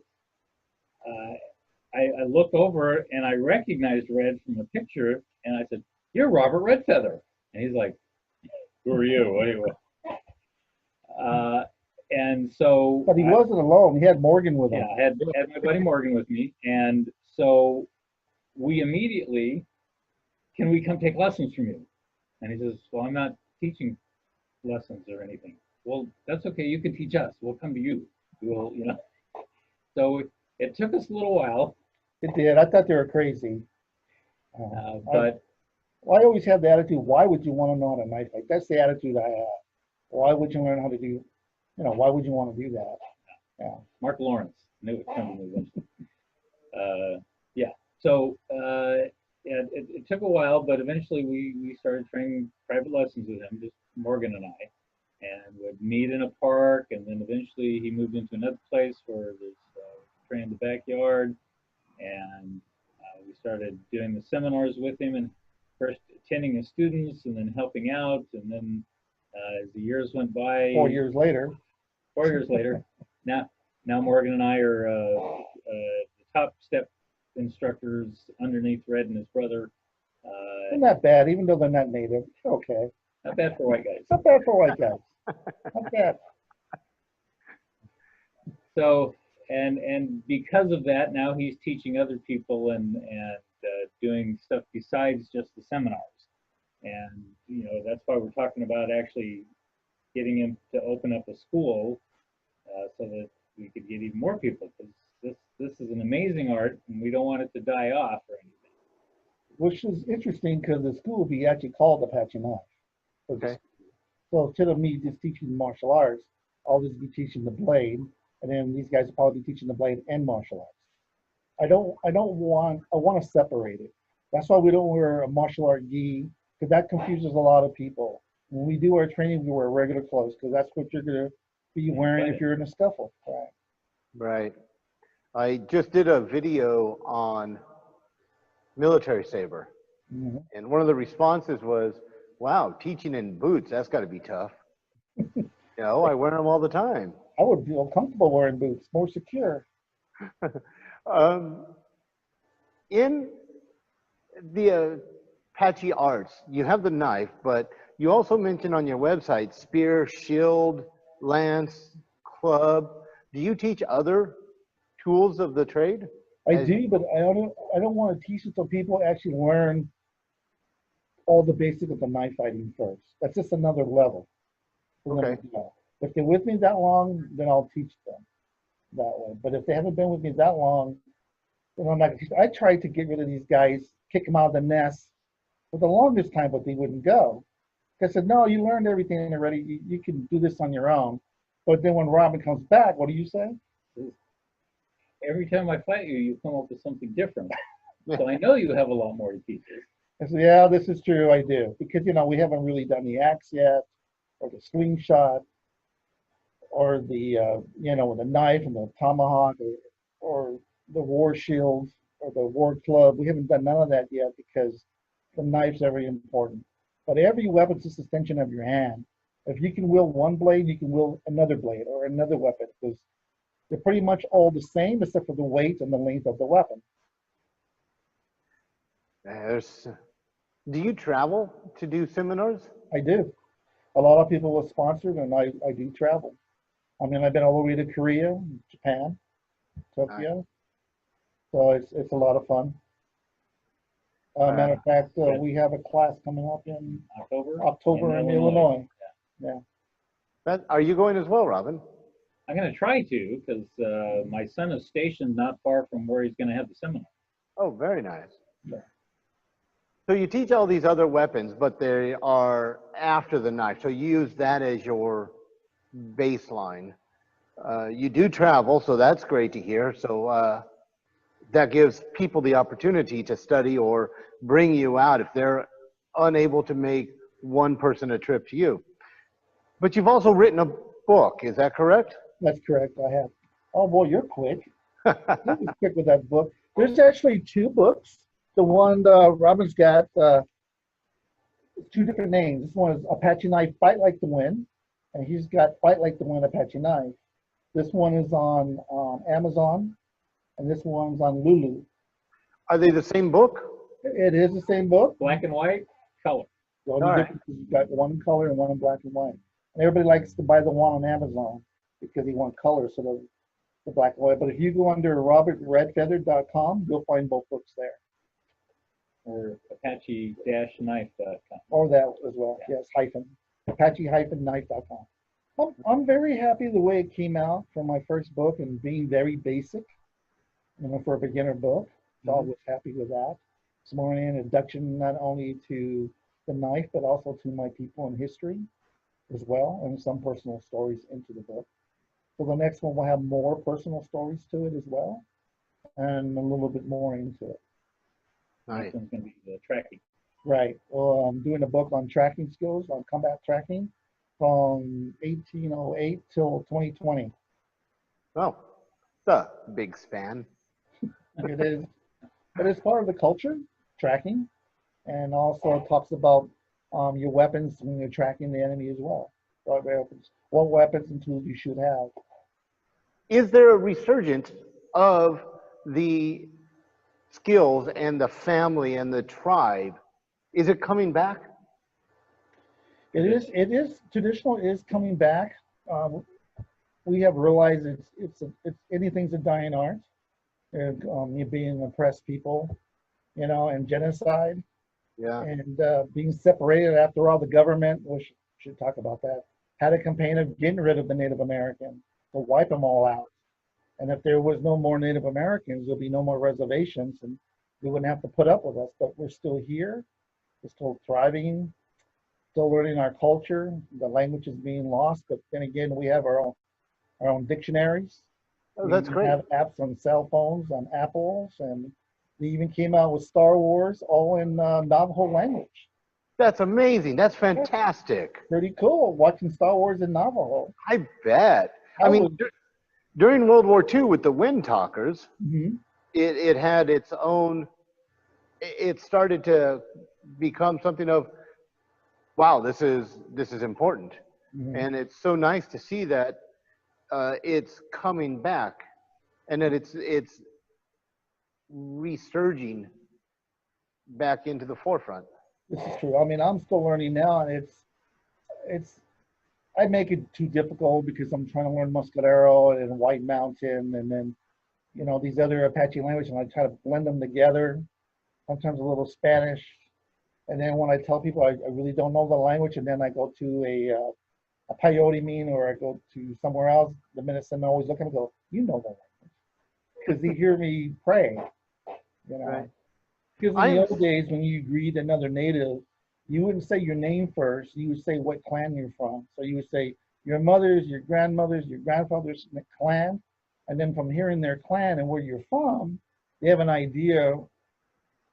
Speaker 3: I looked over and I recognized Red from the picture, and I said, "You're Robert Redfeather." And he's like, "Who are you? What are you?" And so,
Speaker 2: But he wasn't alone. He had Morgan with him.
Speaker 3: yeah, I had my buddy Morgan with me, and so we immediately, "Can we come take lessons from you?" And he says, "Well, I'm not teaching lessons or anything." "Well, that's okay. You can teach us. We'll come to you. We'll, you know." So it took us a little while,
Speaker 2: It did. I thought they were crazy.
Speaker 3: but
Speaker 2: I always had the attitude, why would you want to know how to knife fight? That's the attitude I have. Why would you learn how to do, why would you want to do that? Yeah.
Speaker 3: Mark Lawrence knew it coming eventually. Yeah. So yeah, it took a while, but eventually we started training private lessons with him, just Morgan and I, and would meet in a park, and then eventually he moved into another place where there's train in the backyard, and we started doing the seminars with him, and first attending as students, and then helping out, and then as the years went by,
Speaker 2: 4 years later.
Speaker 3: 4 years later, now Morgan and I are the top step instructors underneath Red and his brother.
Speaker 2: They're not bad, even though they're not native. Okay.
Speaker 3: Not bad for white guys.
Speaker 2: Not bad for white guys. Not bad.
Speaker 3: So, and because of that, now he's teaching other people and doing stuff besides just the seminars. And that's why we're talking about actually getting him to open up a school so that we could get even more people, because this is an amazing art, and we don't want it to die off or anything.
Speaker 2: Which is interesting because the school will be actually called Apache Knife.
Speaker 1: Okay.
Speaker 2: So instead of me just teaching martial arts, I'll just be teaching the blade, and then these guys will probably be teaching the blade and martial arts. I want to separate it. That's why we don't wear a martial art gi, because that confuses a lot of people. When we do our training, we wear regular clothes, because that's what you're going to be wearing if you're in a scuffle. Right.
Speaker 1: Right. I just did a video on military saber, and one of the responses was, "Wow, teaching in boots, that's got to be tough." I wear them all the time.
Speaker 2: I would feel comfortable wearing boots, more secure.
Speaker 1: In the Apache arts, you have the knife, but you also mentioned on your website spear, shield, lance, club. Do you teach other tools of the trade?
Speaker 2: I do, but I don't want to teach it so people actually learn all the basics of the knife fighting first. That's just another level.
Speaker 1: Okay.
Speaker 2: If they're with me that long, then I'll teach them that way. But if they haven't been with me that long, then I'm not going to teach them. I tried to get rid of these guys, kick them out of the nest for the longest time, but they wouldn't go. I said, "No, you learned everything already. You can do this on your own." But then when Robin comes back, what do you say?
Speaker 3: Every time I fight you, you come up with something different. So I know you have a lot more to teach us.
Speaker 2: I said, "Yeah, this is true. I do." Because, we haven't really done the axe yet, or the slingshot, or the, the knife and the tomahawk, or the war shield, or the war club. We haven't done none of that yet because the knife's very important. But every weapon's just an extension of your hand. If you can wield one blade, you can wield another blade or another weapon, because they're pretty much all the same except for the weight and the length of the weapon.
Speaker 1: Do you travel to do seminars?
Speaker 2: I do. A lot of people are sponsored, and I do travel. I mean, I've been all the way to Korea, Japan, Tokyo.
Speaker 1: Nice.
Speaker 2: So it's a lot of fun. Matter of fact, we have a class coming up in October in Illinois. Yeah.
Speaker 1: Are you going as well, Robin?
Speaker 3: I'm going to try to, because my son is stationed not far from where he's going to have the seminar.
Speaker 1: Oh, very nice.
Speaker 2: Yeah.
Speaker 1: So you teach all these other weapons, but they are after the knife. So you use that as your baseline. You do travel, so that's great to hear. So that gives people the opportunity to study or bring you out if they're unable to make one person a trip to you. But you've also written a book, is that correct?
Speaker 2: That's correct. I have. Oh boy, you're quick. You're quick with that book. There's actually two books. The one Robin's got two different names. This one is Apache Knife Fight Like the Wind, and he's got Fight Like the Wind Apache Knife. This one is on Amazon, and this one's on Lulu.
Speaker 1: Are they the same book?
Speaker 2: It is the same book.
Speaker 3: Black and white, color.
Speaker 2: The only
Speaker 1: All right.
Speaker 2: difference is you've got one in color and one in black and white. And everybody likes to buy the one on Amazon because they want color, so the black and white. But if you go under robertredfeather.com, you'll find both books there.
Speaker 3: Or Apache-knife.com.
Speaker 2: Or that as well. Yes, Apache-knife.com. I'm very happy the way it came out for my first book and being very basic, for a beginner book. So I was happy with that. It's more an introduction not only to the knife, but also to my people in history as well, and some personal stories into the book. So the next one will have more personal stories to it as well, and a little bit more into it.
Speaker 1: Nice.
Speaker 3: This one's going to be the tracking.
Speaker 2: Right. Well, I'm doing a book on tracking skills, on combat tracking, from 1808 till 2020.
Speaker 1: Oh, it's a big span.
Speaker 2: It is, but it's part of the culture, tracking, and also talks about your weapons when you're tracking the enemy as well. What weapons and tools you should have.
Speaker 1: Is there a resurgence of the skills and the family and the tribe? Is it coming back?
Speaker 2: It is traditional is coming back. We have realized it's anything's a dying art. You being oppressed people, and genocide.
Speaker 1: Yeah.
Speaker 2: And being separated. After all, the government, we should talk about that, had a campaign of getting rid of the Native Americans, to wipe them all out. And if there was no more Native Americans, there'll be no more reservations, and they wouldn't have to put up with us. But we're still here, we're still thriving, still learning our culture. The language is being lost, but then again, we have our own dictionaries.
Speaker 1: Oh, that's
Speaker 2: We
Speaker 1: great.
Speaker 2: have apps on cell phones, on Apples, and they even came out with Star Wars, all in Navajo language.
Speaker 1: That's amazing. That's fantastic.
Speaker 2: Pretty cool, watching Star Wars in Navajo.
Speaker 1: I bet. I mean, during World War II with the Wind Talkers, it had its own, it started to become something of, wow, this is important. And it's so nice to see that it's coming back and that it's resurging back into the forefront.
Speaker 2: This is true. I mean, I'm still learning now, and I make it too difficult because I'm trying to learn Mescalero and White Mountain, and then these other Apache languages, and I try to blend them together. Sometimes a little Spanish, and then when I tell people I really don't know the language, and then I go to a peyote meeting or I go to somewhere else, the medicine always look at me and go, "You know the language," because they hear me pray.
Speaker 1: Right.
Speaker 2: Because in the old days, when you greet another native, you wouldn't say your name first. You would say what clan you're from. So you would say your mother's, your grandmother's, your grandfather's clan. And then from hearing their clan and where you're from, they have an idea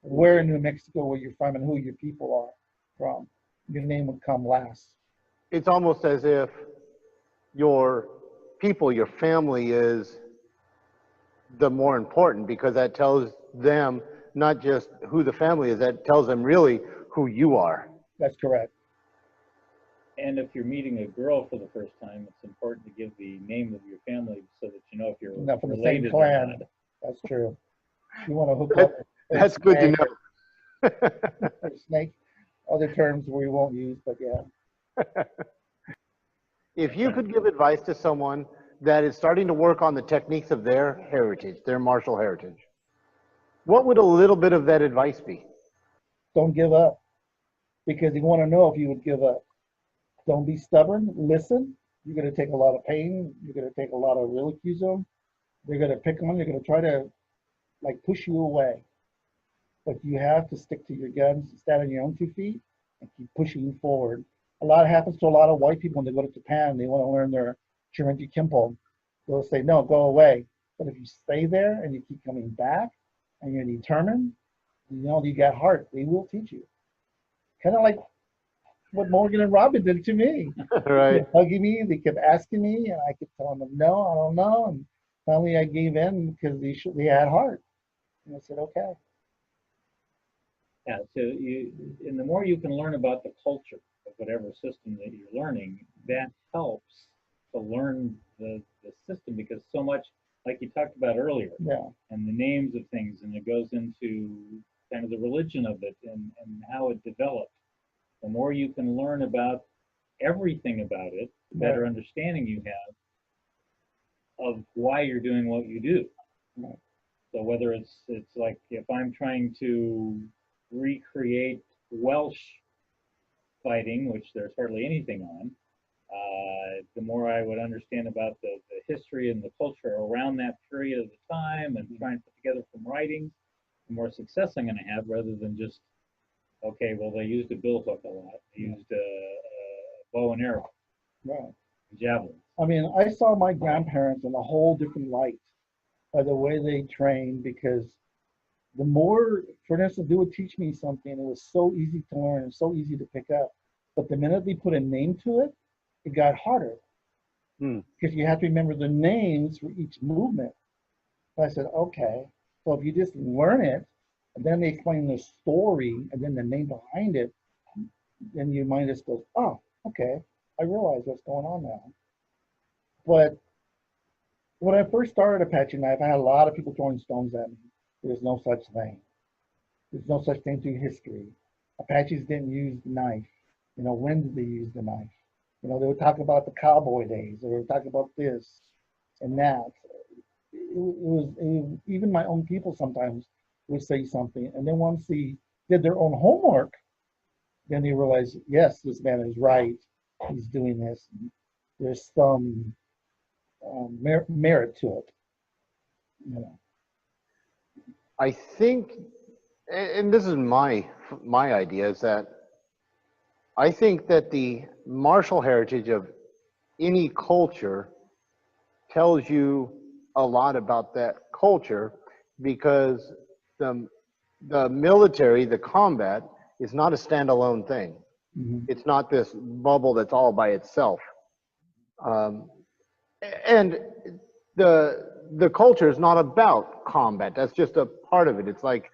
Speaker 2: where in New Mexico where you're from and who your people are from. Your name would come last.
Speaker 1: It's almost as if your people, your family is the more important, because that tells them not just who the family is, that tells them really who you are.
Speaker 2: That's correct.
Speaker 3: And if you're meeting a girl for the first time, it's important to give the name of your family so that you know if you're
Speaker 2: Not from the
Speaker 3: related
Speaker 2: same
Speaker 3: or
Speaker 2: clan.
Speaker 3: not.
Speaker 2: That's true. You want to hook up.
Speaker 1: That's good to know.
Speaker 2: Or snake. Other terms we won't use, but yeah.
Speaker 1: If you could give advice to someone that is starting to work on the techniques of their heritage, their martial heritage, what would a little bit of that advice be?
Speaker 2: Don't give up, because you want to know if you would give up. Don't be stubborn. Listen. You're going to take a lot of pain. You're going to take a lot of ridicule. They're going to pick on. They're going to try to push you away. But you have to stick to your guns, stand on your own 2 feet, and keep pushing forward. A lot happens to a lot of white people when they go to Japan. They want to learn their Chirinji Kimpo. They'll say, no, go away. But if you stay there and you keep coming back and you're determined, you got heart. They will teach you. Kind of like what Morgan and Robin did to me. They
Speaker 1: Right.
Speaker 2: kept hugging me, they kept asking me, and I kept telling them, no, I don't know. And finally I gave in because they had heart. And I said, okay.
Speaker 3: Yeah, so and the more you can learn about the culture of whatever system that you're learning, that helps to learn the system because so much, like you talked about earlier,
Speaker 2: Yeah,
Speaker 3: and the names of things, and it goes into kind of the religion of it and how it developed. The more you can learn about everything about it, the better
Speaker 2: right,
Speaker 3: understanding you have of why you're doing what you do.
Speaker 2: right,
Speaker 3: So whether it's like if I'm trying to recreate Welsh fighting, which there's hardly anything on, the more I would understand about the history and the culture around that period of the time and trying to put together some writings, the more success I'm going to have rather than just, okay, well, they used a billhook a lot. They used a bow and arrow,
Speaker 2: right.
Speaker 3: javelin.
Speaker 2: I mean, I saw my grandparents in a whole different light by the way they trained because the more, for instance, they would teach me something, it was so easy to learn and so easy to pick up. But the minute they put a name to it, it got harder
Speaker 1: Hmm.
Speaker 2: because you have to remember the names for each movement. So I said, okay, so if you just learn it, and then they explain the story and then the name behind it, then your mind just goes, oh, okay, I realize what's going on now. But when I first started Apache Knife, I had a lot of people throwing stones at me. There's no such thing. There's no such thing through history. Apaches didn't use the knife. You know, when did they use the knife? You know, they would talk about the cowboy days. They would talk about this and that. Even my own people sometimes would say something, and then once they did their own homework, then they realized, yes, this man is right. He's doing this. There's some merit to it. You know.
Speaker 1: I think, and this is my idea, is that I think that the martial heritage of any culture tells you a lot about that culture because the the military, the combat, is not a standalone thing.
Speaker 2: Mm-hmm.
Speaker 1: It's not this bubble that's all by itself. Um, and the culture is not about combat. That's just a part of it. It's like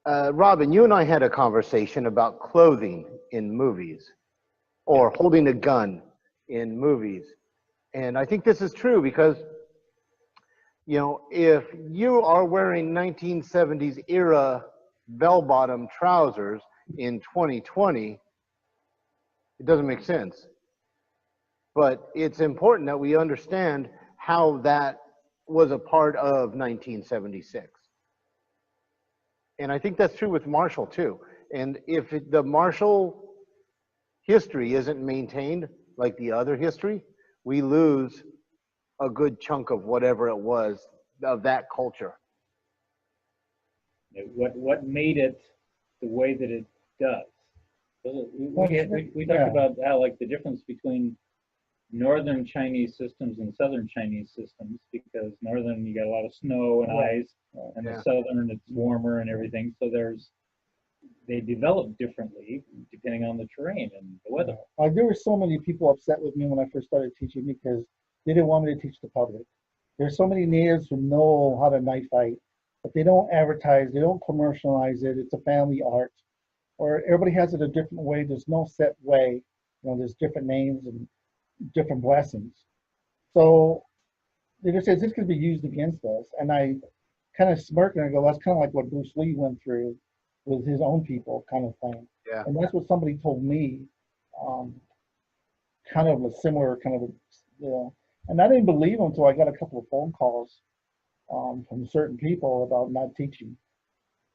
Speaker 1: Robin, you and I had a conversation about clothing in movies or holding a gun in movies. And I think this is true because, you know, if you are wearing 1970s era bell-bottom trousers in 2020, it doesn't make sense. But it's important that we understand how that was a part of 1976. And I think that's true with martial too. And if the martial history isn't maintained like the other history, we lose a good chunk of whatever it was of that culture.
Speaker 3: What made it the way that it does? We talked
Speaker 2: Yeah.
Speaker 3: about how like the difference between northern Chinese systems and southern Chinese systems, because northern you got a lot of snow and
Speaker 2: Right.
Speaker 3: ice, and
Speaker 1: Yeah.
Speaker 3: the southern it's warmer and everything. So they develop differently depending on the terrain and the weather.
Speaker 2: Like there were so many people upset with me when I first started teaching because they didn't want me to teach the public. There's so many natives who know how to knife fight, but they don't advertise, they don't commercialize it. It's a family art, or everybody has it a different way. There's no set way. You know, there's different names and different blessings. So they just said this could be used against us, and I kind of smirk and I go, that's kind of like what Bruce Lee went through with his own people, kind of thing.
Speaker 1: Yeah.
Speaker 2: And that's what somebody told me, um, kind of a similar kind of, you know, and I didn't believe them until I got a couple of phone calls from certain people about not teaching,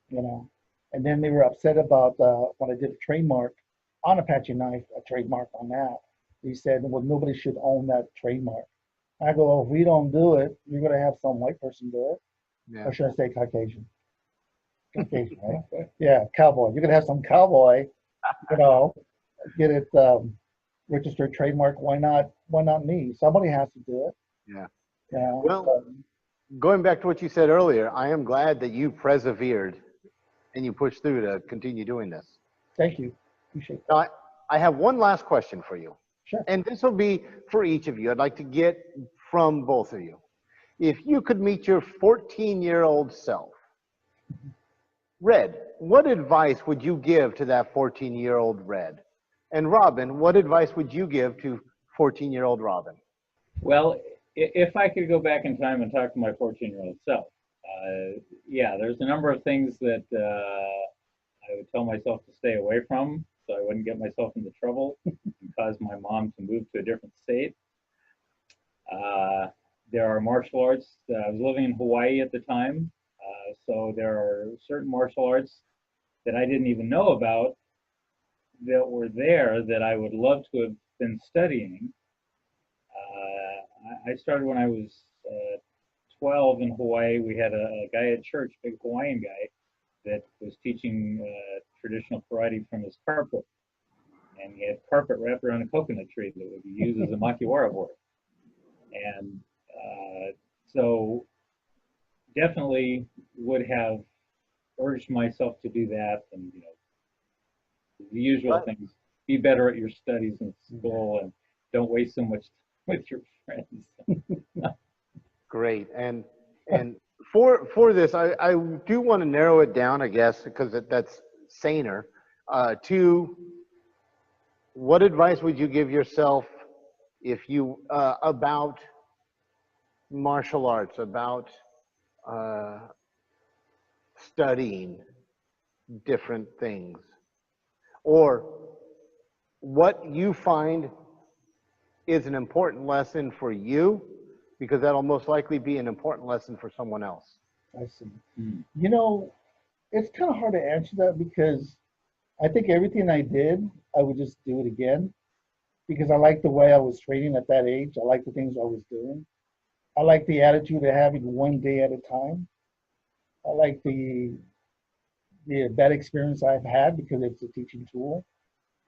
Speaker 2: you know, and then they were upset about when I did a trademark on Apache knife, a trademark on that. He said, well, nobody should own that trademark. I go, well, if we don't do it, you're going to have some white person do it.
Speaker 1: Yeah.
Speaker 2: Or should I say Caucasian? Caucasian, right? Yeah, cowboy. You're going to have some cowboy, you know, get it registered trademark. Why not? Why not me? Somebody has to do it.
Speaker 1: Yeah.
Speaker 2: You know?
Speaker 1: Well, going back to what you said earlier, I am glad that you persevered and you pushed through to continue doing this.
Speaker 2: Thank you. Appreciate that.
Speaker 1: Now, I have one last question for you.
Speaker 2: Sure.
Speaker 1: And this will be for each of you. I'd like to get from both of you. If you could meet your 14-year-old self, Red, what advice would you give to that 14-year-old Red? And Robin, what advice would you give to 14-year-old Robin?
Speaker 3: Well, if I could go back in time and talk to my 14-year-old self, yeah, there's a number of things that I would tell myself to stay away from so I wouldn't get myself into trouble and cause my mom to move to a different state. There are martial arts. I was living in Hawaii at the time, so there are certain martial arts that I didn't even know about that were there that I would love to have been studying. I started when I was 12 in Hawaii. We had a guy at church, big Hawaiian guy, that was teaching traditional karate from his carpet. And he had carpet wrapped around a coconut tree that would be used as a makiwara board. And so definitely would have urged myself to do that, and the usual things. Be better at your studies in school and don't waste so much time with your friends.
Speaker 1: Great. And for this, I do want to narrow it down, I guess, because that's saner, to what advice would you give yourself if you about martial arts, about studying different things, or what you find is an important lesson for you, because that'll most likely be an important lesson for someone else.
Speaker 2: I see. You know, it's kind of hard to answer that because I think everything I did, I would just do it again because I like the way I was training at that age. I like the things I was doing. I like the attitude of having one day at a time. I like the bad experience I've had because it's a teaching tool.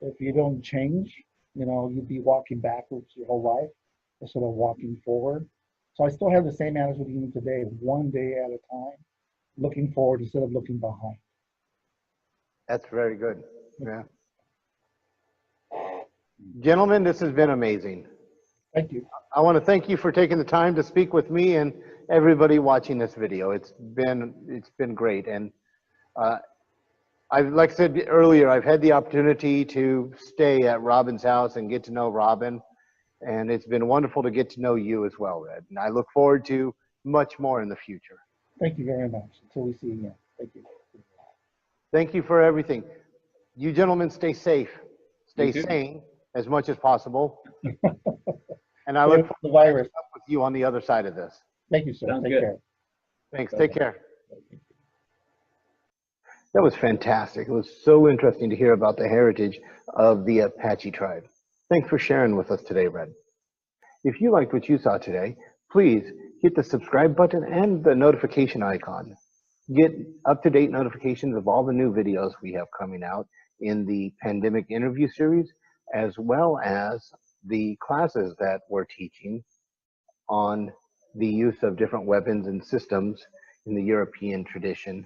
Speaker 2: If you don't change, you'd be walking backwards your whole life instead of walking forward. So I still have the same attitude even today, one day at a time, looking forward instead of looking behind.
Speaker 1: That's very good. Yeah. Gentlemen, this has been amazing.
Speaker 2: Thank you.
Speaker 1: I want to thank you for taking the time to speak with me and everybody watching this video. It's been great. And like I said earlier, I've had the opportunity to stay at Robin's house and get to know Robin. And it's been wonderful to get to know you as well, Red. And I look forward to much more in the future.
Speaker 2: Thank you very much. Until we see you again. Thank you.
Speaker 1: Thank you for everything. You gentlemen stay safe. Stay sane as much as possible. And I look forward
Speaker 2: to the virus
Speaker 1: with you on the other side of this.
Speaker 2: Thank you, sir.
Speaker 3: Sounds
Speaker 2: Take
Speaker 3: good.
Speaker 2: care.
Speaker 1: Thanks. Take care. That was fantastic. It was so interesting to hear about the heritage of the Apache tribe. Thanks for sharing with us today, Red. If you liked what you saw today, please hit the subscribe button and the notification icon. Get up-to-date notifications of all the new videos we have coming out in the pandemic interview series, as well as the classes that we're teaching on the use of different weapons and systems in the European tradition